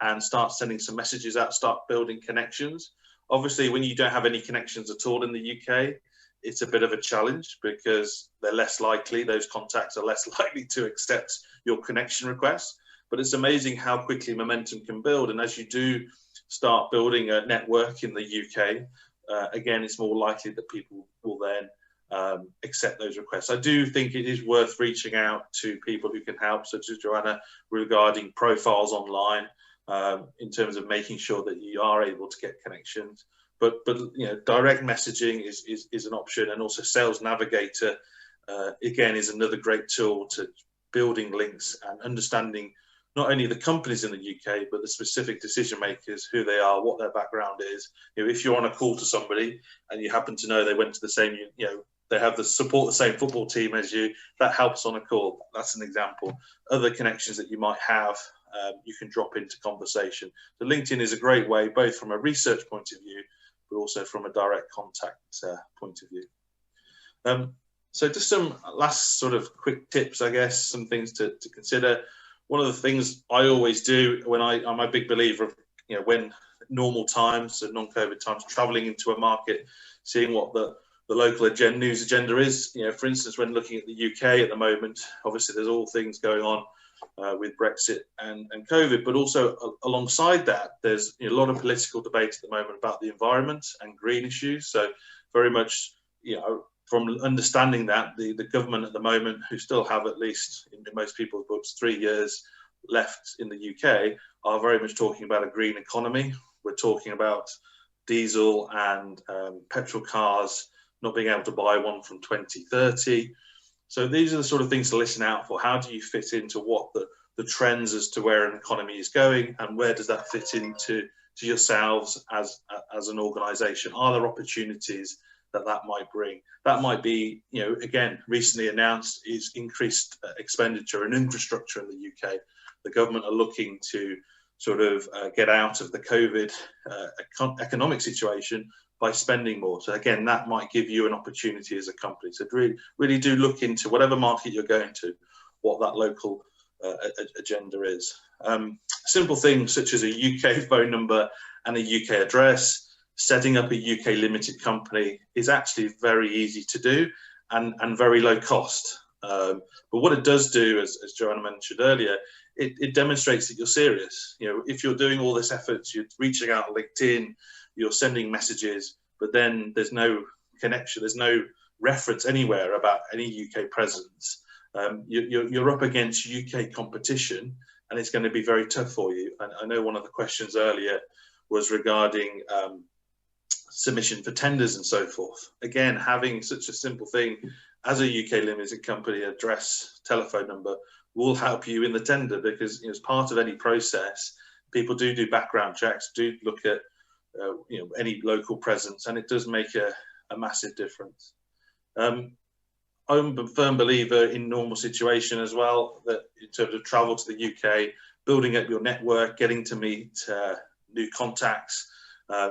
and start sending some messages out, start building connections. Obviously, when you don't have any connections at all in the UK, it's a bit of a challenge because they're less likely, those contacts are less likely to accept your connection requests. But it's amazing how quickly momentum can build. And as you do start building a network in the UK, again, it's more likely that people will then accept those requests. I do think it is worth reaching out to people who can help, such as Joanna, regarding profiles online, in terms of making sure that you are able to get connections. But direct messaging is an option, and also Sales Navigator, again, is another great tool to building links and understanding not only the companies in the UK, but the specific decision makers, who they are, what their background is. If you're on a call to somebody and you happen to know they went to the same, they have the same football team as you, that helps on a call. That's an example. Other connections that you might have, you can drop into conversation. So LinkedIn is a great way, both from a research point of view, but also from a direct contact point of view. So just some last sort of quick tips, I guess, some things to consider. One of the things I always do when I'm a big believer of, when normal times, so non-COVID times, traveling into a market, seeing what the local news agenda is. For instance, when looking at the UK at the moment, obviously there's all things going on with Brexit and COVID, but also alongside that, there's a lot of political debate at the moment about the environment and green issues. So very much, from understanding that, the government at the moment, who still have, at least in most people's books, 3 years left in the UK, are very much talking about a green economy. We're talking about diesel and petrol cars not being able to buy one from 2030. So these are the sort of things to listen out for. How do you fit into what the trends as to where an economy is going, and where does that fit into yourselves as an organisation? Are there opportunities that might bring. That might be, you know, again, recently announced is increased expenditure in infrastructure in the UK. The government are looking to sort of get out of the COVID economic situation by spending more. So again, that might give you an opportunity as a company. So really do look into whatever market you're going to, what that local agenda is. Simple things such as a UK phone number and a UK address. Setting up a UK limited company is actually very easy to do and very low cost. But what it does do, as Joanna mentioned earlier, it demonstrates that you're serious. You know, if you're doing all this effort, you're reaching out on LinkedIn, you're sending messages, but then there's no connection, there's no reference anywhere about any UK presence. You're up against UK competition, and it's going to be very tough for you. And I know one of the questions earlier was regarding submission for tenders and so forth. Again, having such a simple thing as a UK limited company, address, telephone number, will help you in the tender, because, you know, as part of any process, people do background checks, do look at you know, any local presence, and it does make a massive difference. I'm a firm believer in normal situation as well, that in terms of travel to the UK, building up your network, getting to meet new contacts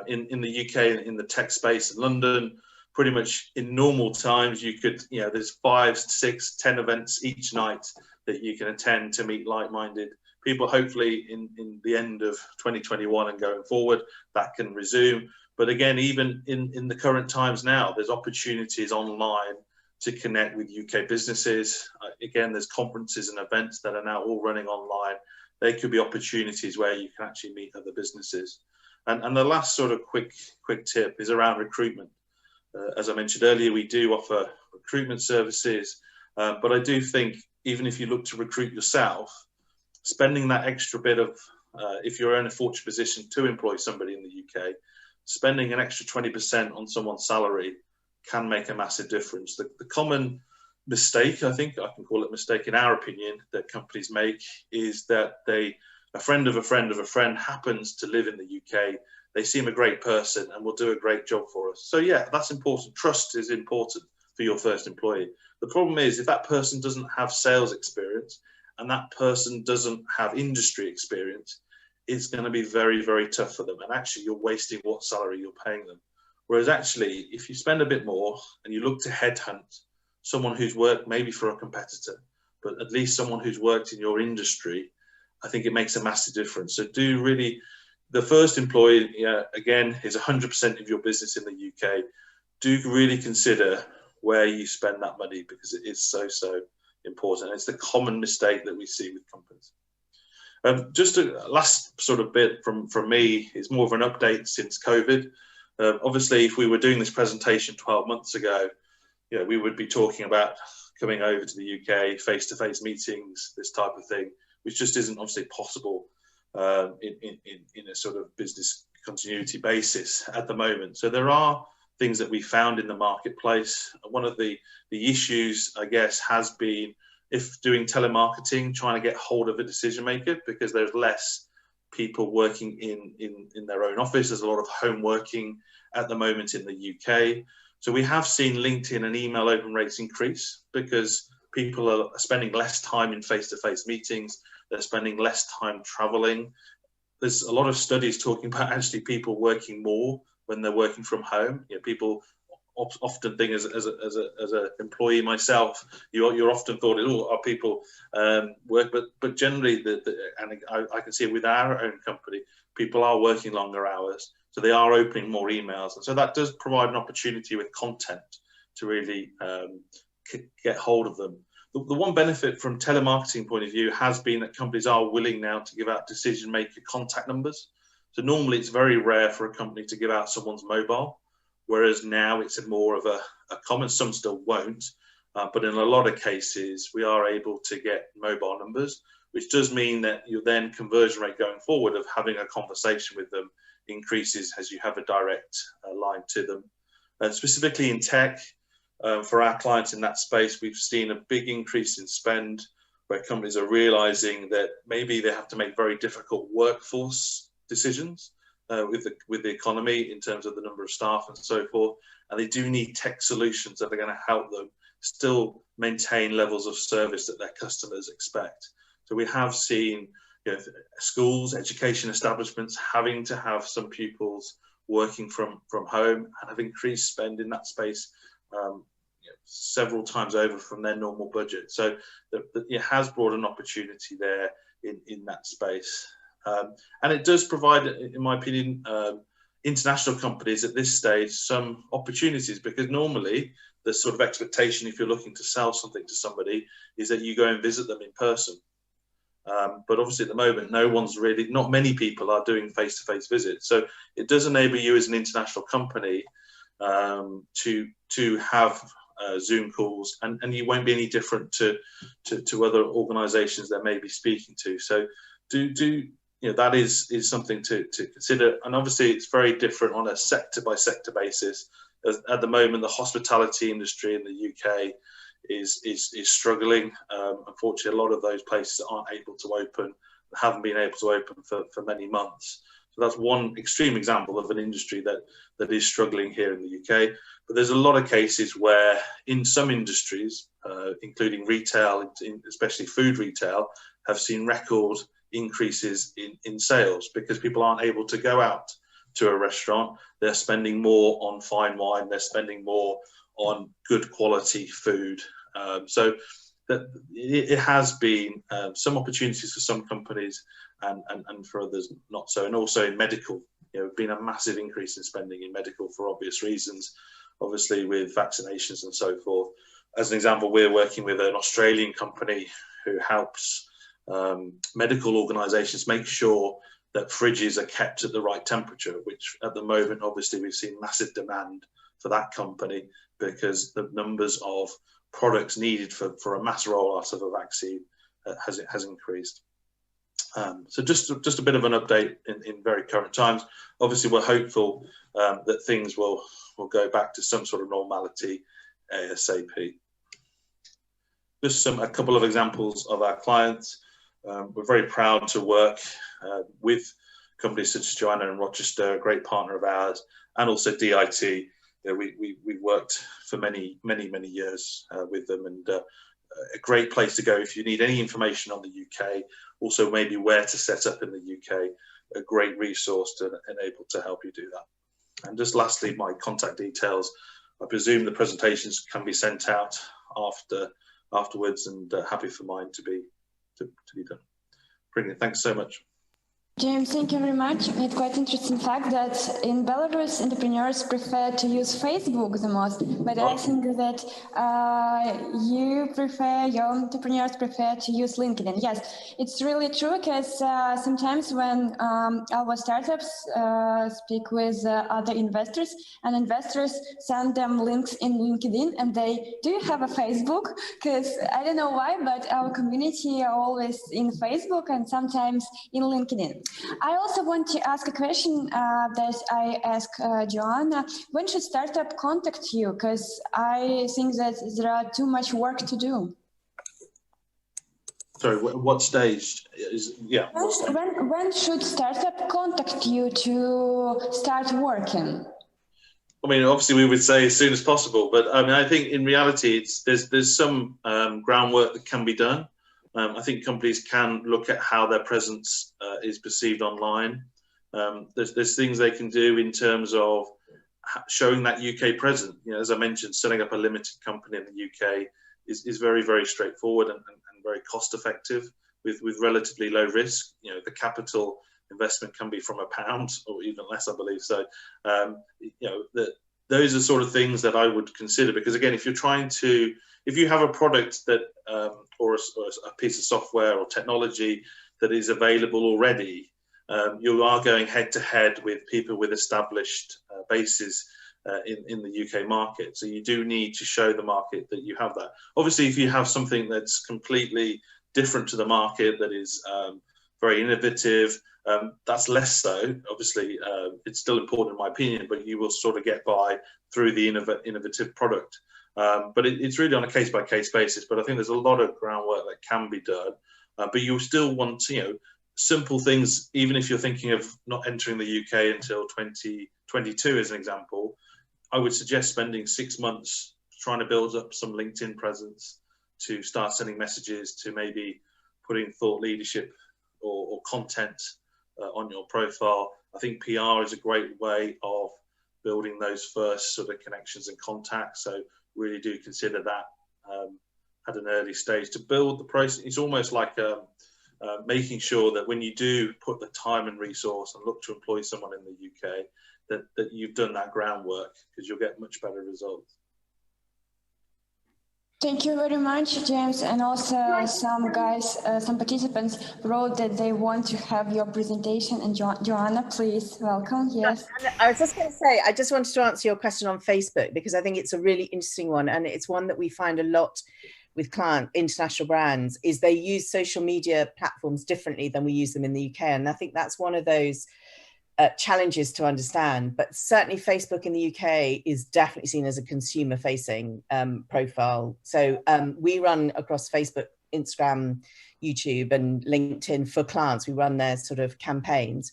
in the UK, in the tech space in London. Pretty much in normal times, you could, you know, there's 5, 6, 10 events each night that you can attend to meet like-minded people. Hopefully in the end of 2021 and going forward, that can resume. But again, even in the current times now, there's opportunities online to connect with UK businesses. Again, there's conferences and events that are now all running online. They could be opportunities where you can actually meet other businesses. And the last sort of quick tip is around recruitment. As I mentioned earlier, we do offer recruitment services, but I do think even if you look to recruit yourself, spending that extra bit of, if you're in a fortunate position to employ somebody in the UK, spending an extra 20% on someone's salary can make a massive difference. The common mistake, I think I can call it mistake in our opinion, that companies make is that a friend of a friend of a friend happens to live in the UK. They seem a great person and will do a great job for us. So yeah, that's important. Trust is important for your first employee. The problem is if that person doesn't have sales experience and that person doesn't have industry experience, it's going to be very, very tough for them. And actually you're wasting what salary you're paying them. Whereas actually, if you spend a bit more and you look to headhunt someone who's worked maybe for a competitor, but at least someone who's worked in your industry, I think it makes a massive difference. So do really, the first employee, again, is 100% of your business in the UK. Do really consider where you spend that money, because it is so important. It's the common mistake that we see with companies. Just a last sort of bit from me is more of an update since COVID. Obviously, if we were doing this presentation 12 months ago, you know, we would be talking about coming over to the UK, face-to-face meetings, this type of thing, which just isn't obviously possible in a sort of business continuity basis at the moment. So there are things that we found in the marketplace. One of the issues, I guess, has been if doing telemarketing, trying to get hold of a decision maker, because there's less people working in their own office. There's a lot of home working at the moment in the UK. So we have seen LinkedIn and email open rates increase because people are spending less time in face-to-face meetings. They're spending less time traveling. There's a lot of studies talking about actually people working more when they're working from home. You know, people often think as an employee myself, you're often thought, oh, are people work, but generally, and I can see it with our own company, people are working longer hours, so they are opening more emails, and so that does provide an opportunity with content to really get hold of them. The one benefit from telemarketing point of view has been that companies are willing now to give out decision maker contact numbers. So normally it's very rare for a company to give out someone's mobile, whereas now it's more of a common, some still won't, but in a lot of cases we are able to get mobile numbers, which does mean that your then conversion rate going forward of having a conversation with them increases as you have a direct line to them. Specifically in tech, for our clients in that space, we've seen a big increase in spend where companies are realizing that maybe they have to make very difficult workforce decisions. with the economy in terms of the number of staff and so forth, and they do need tech solutions that are going to help them still maintain levels of service that their customers expect. So we have seen, you know, schools, education establishments having to have some pupils working from home and have increased spend in that space several times over from their normal budget. So it has brought an opportunity there in that space. And it does provide, in my opinion, international companies at this stage some opportunities, because normally the sort of expectation, if you're looking to sell something to somebody, is that you go and visit them in person. But obviously at the moment, not many people are doing face-to-face visits. So it does enable you as an international company to have Zoom calls, and you won't be any different to other organizations that may be speaking to. So that is something to consider. And obviously it's very different on a sector by sector basis. At the moment, the hospitality industry in the UK is struggling. Unfortunately, a lot of those places aren't able to open, haven't been able to open for many months. So that's one extreme example of an industry that is struggling here in the UK. But there's a lot of cases where in some industries, including retail, especially food retail, have seen record increases in sales, because people aren't able to go out to a restaurant. They're spending more on fine wine, they're spending more on good quality food. So that it has been some opportunities for some companies and for others not so. And also in medical, been a massive increase in spending in medical for obvious reasons, obviously with vaccinations and so forth. As an example, we're working with an Australian company who helps medical organisations make sure that fridges are kept at the right temperature, which at the moment, obviously, we've seen massive demand for that company because the numbers of products needed for a mass rollout of a vaccine has increased. So just a bit of an update in very current times. Obviously, we're hopeful that things will go back to some sort of normality ASAP. Just a couple of examples of our clients. We're very proud to work with companies such as Joanna and Rochester, a great partner of ours, and also DIT. We've worked for many years with them, and a great place to go if you need any information on the UK, also maybe where to set up in the UK, a great resource to enable to help you do that. And just lastly, my contact details. I presume the presentations can be sent out afterwards, and happy for mine to be done. Brilliant, thanks so much. James, thank you very much. It's quite interesting fact that in Belarus, entrepreneurs prefer to use Facebook the most, but I think that your entrepreneurs prefer to use LinkedIn. Yes, it's really true, because sometimes when our startups speak with other investors, and investors send them links in LinkedIn, and they do have a Facebook, because I don't know why, but our community are always in Facebook and sometimes in LinkedIn. I also want to ask a question that I asked Joanna. When should startup contact you? Because I think that there are too much work to do. Sorry, what stage is, yeah. When should startup contact you to start working? I mean, obviously we would say as soon as possible, but I mean, I think in reality, there's some groundwork that can be done. I think companies can look at how their presence is perceived online. There's things they can do in terms of showing that UK presence. As I mentioned, setting up a limited company in the UK is very, very straightforward and very cost effective with relatively low risk. The capital investment can be from £1 or even less, I believe. So, those are sort of things that I would consider, because again, if you have a product that or a piece of software or technology that is available already, you are going head to head with people with established bases in the UK market. So you do need to show the market that you have that. Obviously, if you have something that's completely different to the market, that is very innovative, that's less so. Obviously, it's still important in my opinion, but you will sort of get by through the innovative product. But it's really on a case-by-case basis. But I think there's a lot of groundwork that can be done. But you still want to, simple things, even if you're thinking of not entering the UK until 2022 as an example, I would suggest spending 6 months trying to build up some LinkedIn presence, to start sending messages, to maybe putting thought leadership or content on your profile. I think PR is a great way of building those first sort of connections and contacts. So really do consider that at an early stage to build the process. It's almost like making sure that when you do put the time and resource and look to employ someone in the UK, that you've done that groundwork, because you'll get much better results. Thank you very much, James. And also some participants wrote that they want to have your presentation. And Joanna, please, welcome. Yes. I was just going to say, I just wanted to answer your question on Facebook, because I think it's a really interesting one. And it's one that we find a lot with international brands, is they use social media platforms differently than we use them in the UK. And I think that's one of those challenges to understand, but certainly Facebook in the UK is definitely seen as a consumer facing profile. So we run across Facebook, Instagram, YouTube and LinkedIn for clients. We run their sort of campaigns.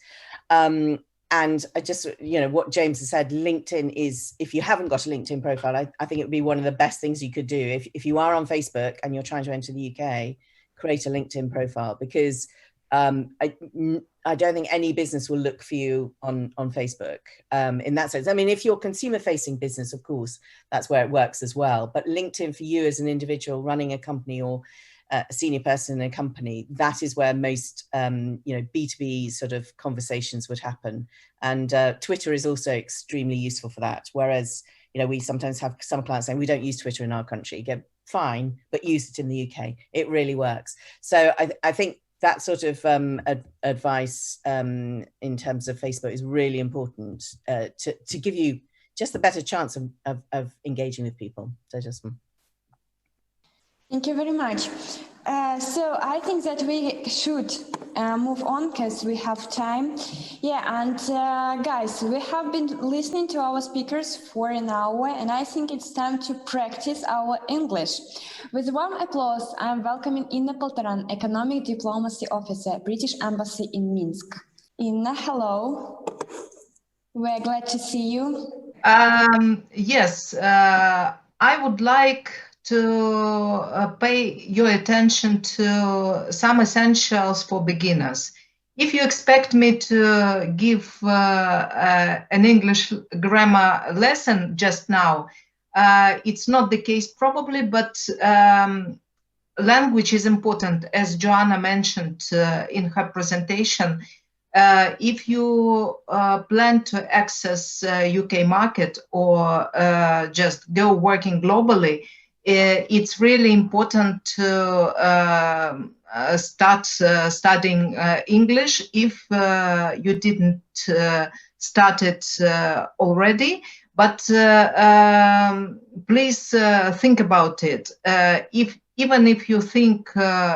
And I just, what James has said, LinkedIn is, if you haven't got a LinkedIn profile, I think it would be one of the best things you could do. If you are on Facebook and you're trying to enter the UK, create a LinkedIn profile, because I don't think any business will look for you on Facebook in that sense. I mean, if you're consumer facing business, of course, that's where it works as well. But LinkedIn for you as an individual running a company or a senior person in a company, that is where most, B2B sort of conversations would happen. And Twitter is also extremely useful for that. Whereas, we sometimes have some clients saying we don't use Twitter in our country. You go, fine, but use it in the UK. It really works. So I think that sort of advice in terms of Facebook is really important to give you just a better chance of engaging with people. So just. Thank you very much. So I think that we should move on because we have time. Yeah, and guys, we have been listening to our speakers for an hour, and I think it's time to practice our English. With warm applause, I'm welcoming Inna Poltaran, Economic Diplomacy Officer, British Embassy in Minsk. Inna, hello. We're glad to see you. Yes, I would like to pay your attention to some essentials for beginners. If you expect me to give an English grammar lesson just now, it's not the case probably, but language is important, as Joanna mentioned in her presentation. If you plan to access UK market or just go working globally, it's really important to start studying English if you didn't start it already. But please think about it. Even if you think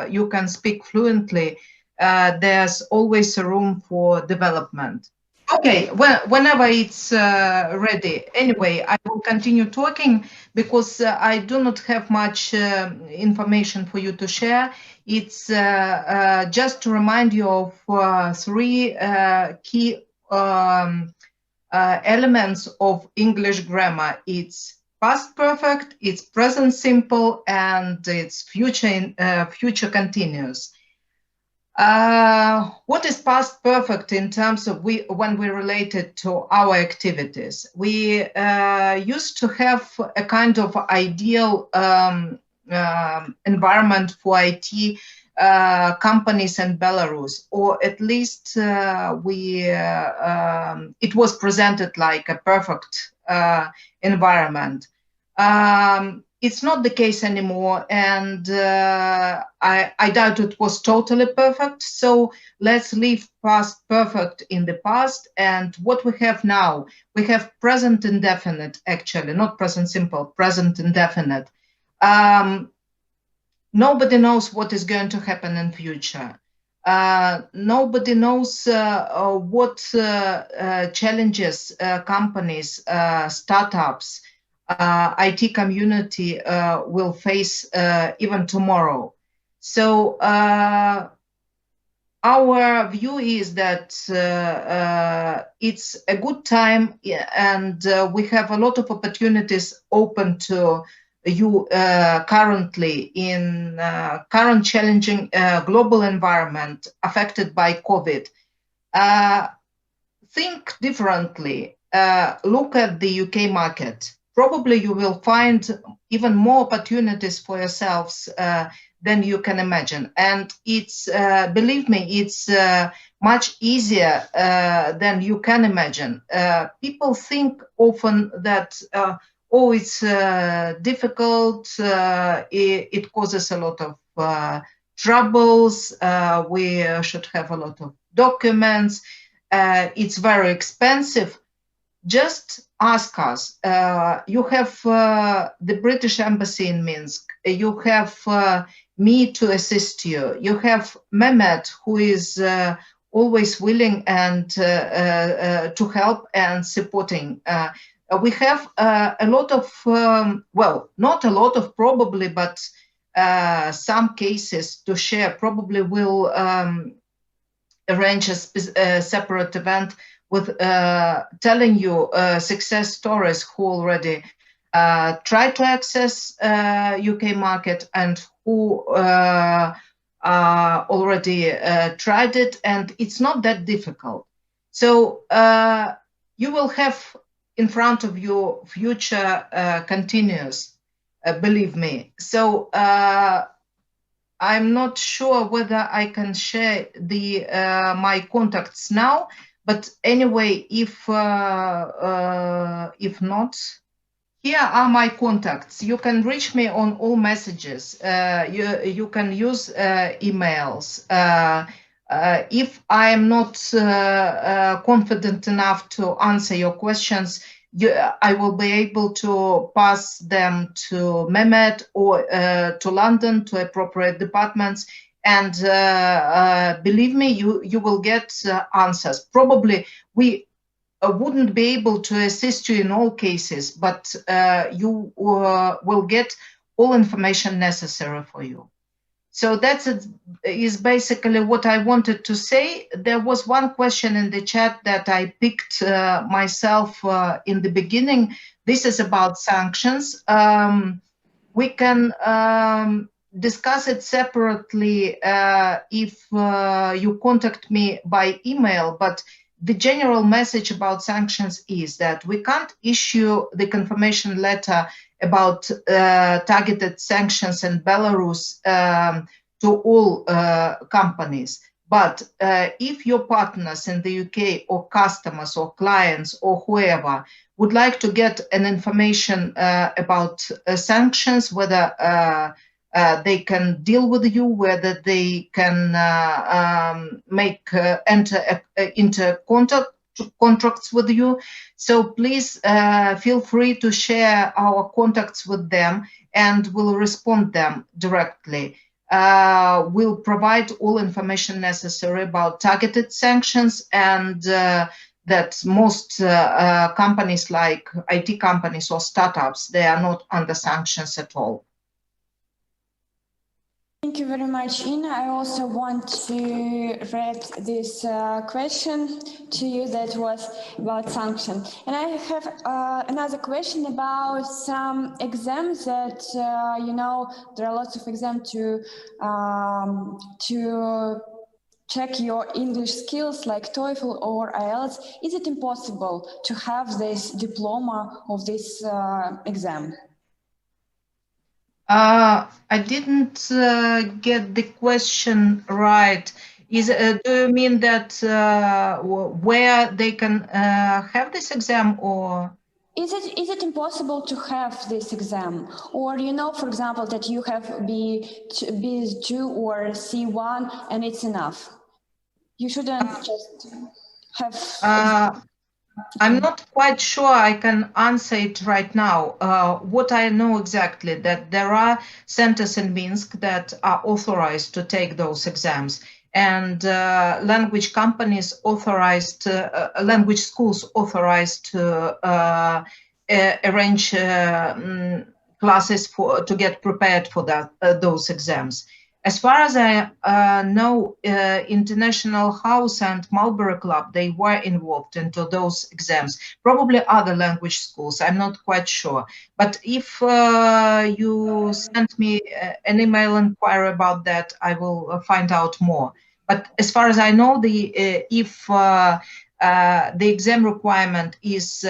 you can speak fluently, there's always a room for development. Okay, well, whenever it's ready. Anyway, I will continue talking because I do not have much information for you to share. It's just to remind you of three key elements of English grammar. It's past perfect, it's present simple, and it's future continuous. What is past perfect in terms of when we relate it to our activities? We used to have a kind of ideal environment for IT companies in Belarus, or at least it was presented like a perfect environment. It's not the case anymore, and I doubt it was totally perfect. So let's leave past perfect in the past. And what we have now, we have present indefinite, actually, not present simple, present indefinite. Nobody knows what is going to happen in future. Nobody knows what challenges companies, startups, IT community will face even tomorrow. So our view is that it's a good time, and we have a lot of opportunities open to you currently in current challenging global environment affected by COVID. Think differently. Look at the UK market. Probably you will find even more opportunities for yourselves than you can imagine. And it's, believe me, it's much easier than you can imagine. People think often that, oh, it's difficult, it causes a lot of troubles, we should have a lot of documents, it's very expensive. Just ask us. You have the British Embassy in Minsk. You have me to assist you. You have Mehmet, who is always willing and to help and supporting. We have a lot of, well, not a lot of probably, but some cases to share. Probably we'll arrange a separate event with telling you success stories who already try to access UK market and who already tried it, and it's not that difficult. So you will have in front of you future continuous, believe me. So I'm not sure whether I can share the my contacts now. But anyway, if not, here are my contacts. You can reach me on all messages. You can use emails. If I am not confident enough to answer your questions, I will be able to pass them to Mehmet or to London, to appropriate departments. And believe me, you will get answers. Probably we wouldn't be able to assist you in all cases, but you will get all information necessary for you. So that is basically what I wanted to say. There was one question in the chat that I picked myself in the beginning. This is about sanctions. We can discuss it separately if you contact me by email, but the general message about sanctions is that we can't issue the confirmation letter about targeted sanctions in Belarus to all companies. But if your partners in the UK or customers or clients or whoever would like to get an information about sanctions, whether they can deal with you, whether they can enter into contracts with you. So please feel free to share our contacts with them, and we'll respond them directly. We'll provide all information necessary about targeted sanctions, and that most companies like IT companies or startups, they are not under sanctions at all. Thank you very much, Ina. I also want to read this question to you that was about sanctions. And I have another question about some exams that, you know, there are lots of exams to check your English skills like TOEFL or IELTS. Is it impossible to have this diploma of this exam? I didn't get the question right. Do you mean that where they can have this exam, or? Is it impossible to have this exam? Or, you know, for example, that you have B2 or C1 and it's enough? You shouldn't just have... I'm not quite sure I can answer it right now. What I know exactly that there are centers in Minsk that are authorized to take those exams, and language companies authorized, language schools authorized to arrange classes to get prepared for those exams. As far as I know, International House and Marlborough Club, they were involved into those exams. Probably other language schools, I'm not quite sure. But if you send me an email inquiry about that, I will find out more. But as far as I know, if the exam requirement is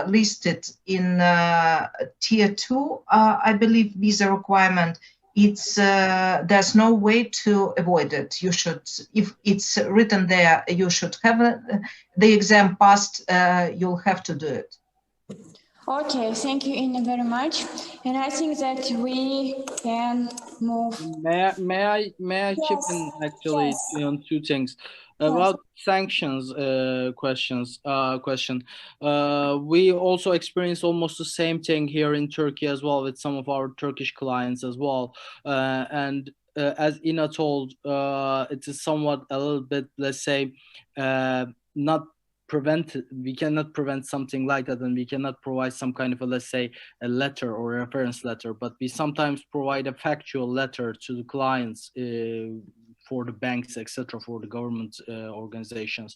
listed in Tier 2, I believe, visa requirement. It's there's no way to avoid it. You should, if it's written there, you should have the exam passed. You'll have to do it. Okay, thank you, Ina, very much. And I think that we can move. May I chip in actually on two things about sanctions question. We also experience almost the same thing here in Turkey as well with some of our Turkish clients as well. And as Ina told, it is somewhat a little bit, let's say, not we cannot prevent something like that, and we cannot provide some kind of a, let's say, a letter or a reference letter, but we sometimes provide a factual letter to the clients for the banks, etc., for the government organizations,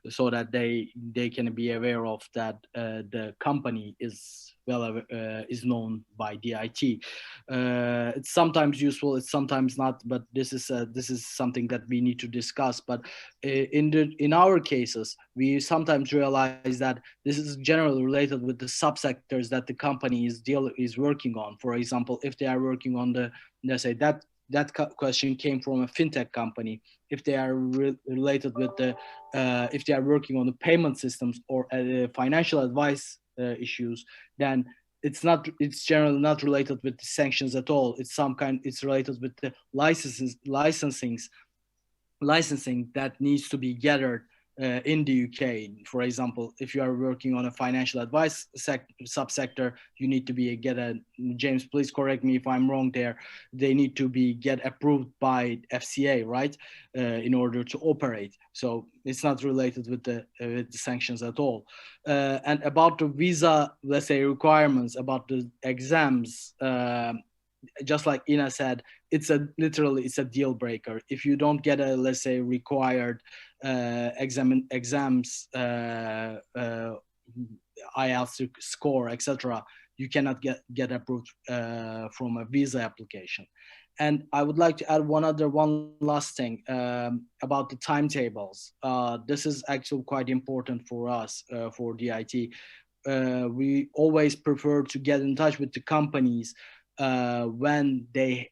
so that they can be aware of that the company is is known by DIT. It's sometimes useful, it's sometimes not, but this is something that we need to discuss. But in our cases, we sometimes realize that this is generally related with the subsectors that the company is working on. For example, if they are working on the, let's say, that question came from a fintech company. If they are related with the, if they are working on the payment systems or financial advice issues, then it's generally not related with the sanctions at all. It's related with the licensing that needs to be gathered in the UK. For example, if you are working on a financial advice subsector, you need to James, please correct me if I'm wrong there. They need to get approved by FCA, right? In order to operate. So it's not related with the sanctions at all. And about the visa, let's say, requirements, about the exams, just like Ina said, it's a deal breaker. If you don't get a, let's say, required exams, IELTS score, etc., you cannot get approved from a visa application. And I would like to add one last thing about the timetables. This is actually quite important for us, for DIT. We always prefer to get in touch with the companies when they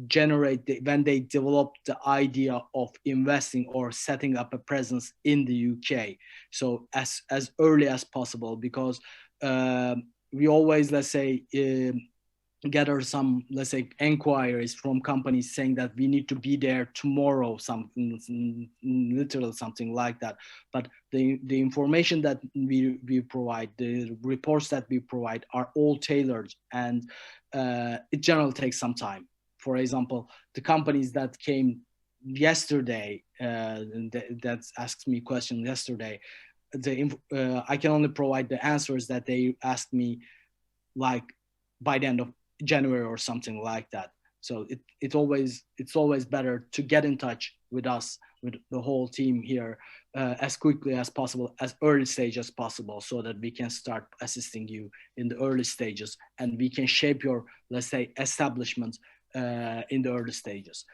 develop the idea of investing or setting up a presence in the UK. So as early as possible, because we always, let's say, gather some, let's say, inquiries from companies saying that we need to be there tomorrow, literally something like that. But the information that we provide, the reports that we provide are all tailored, and it generally takes some time. For example, the companies that came yesterday, that asked me questions yesterday, I can only provide the answers that they asked me, like by the end of January or something like that. So it's always better to get in touch with us, with the whole team here, as quickly as possible, as early stage as possible, so that we can start assisting you in the early stages, and we can shape your, let's say, establishment in the early stages.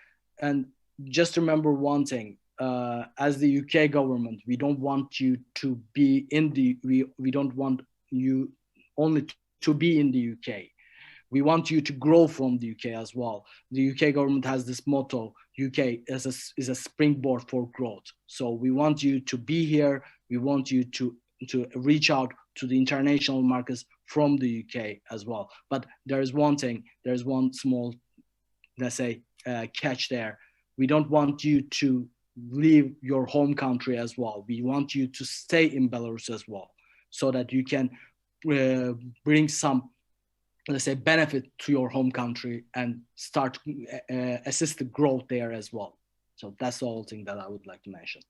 And just remember one thing, as the UK government, we don't want you to be in we don't want you only to be in the UK. We want you to grow from the UK as well. The UK government has this motto: UK is a springboard for growth. So we want you to be here. We want you to reach out to the international markets from the UK as well. But there's one small, let's say, catch there. We don't want you to leave your home country as well. We want you to stay in Belarus as well, so that you can bring some, let's say, benefit to your home country and start assist the growth there as well. So that's the whole thing that I would like to mention.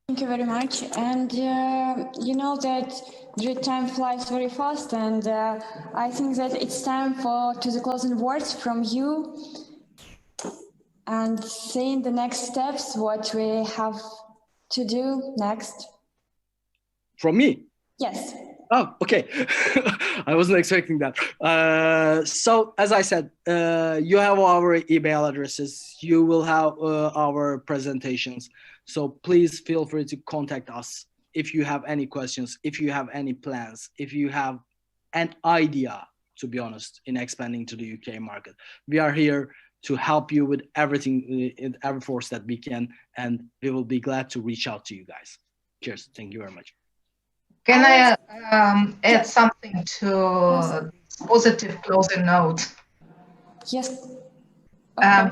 Thank you very much. And you know that the time flies very fast, and I think that it's time to the closing words from you. and seeing the next steps, what we have to do next. From me? Yes. Oh, okay. I wasn't expecting that. So as I said, you have our email addresses. You will have our presentations. So please feel free to contact us if you have any questions, if you have any plans, if you have an idea, to be honest, in expanding to the UK market. We are here to help you with everything, in every force that we can, and we will be glad to reach out to you guys. Cheers. Thank you very much. Can I add something to this positive closing note? Yes. Okay.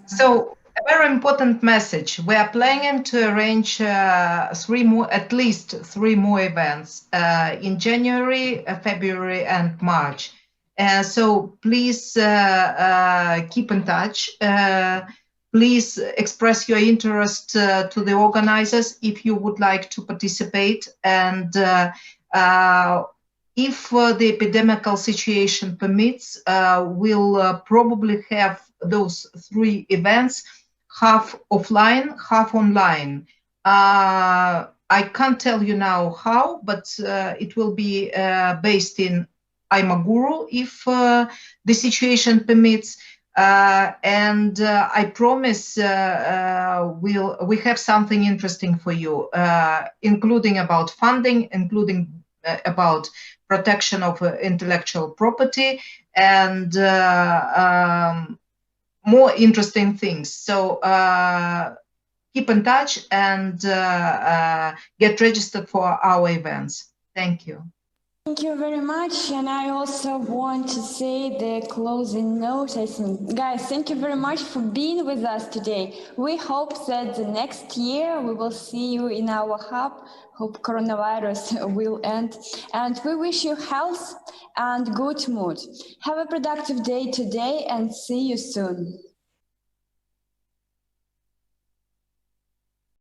So a very important message. We are planning to arrange at least three more events in January, February, and March. So please keep in touch. Please express your interest to the organizers if you would like to participate. And if the epidemical situation permits, we'll probably have those three events, half offline, half online. I can't tell you now how, but it will be based in Aymaguru if the situation permits. And I promise we have something interesting for you, including about funding, including about protection of intellectual property, and more interesting things. So keep in touch and get registered for our events. Thank you. Thank you very much. And I also want to say the closing note, I think. Guys, thank you very much for being with us today. We hope that the next year we will see you in our hub. Hope coronavirus will end. And we wish you health and good mood. Have a productive day today and see you soon.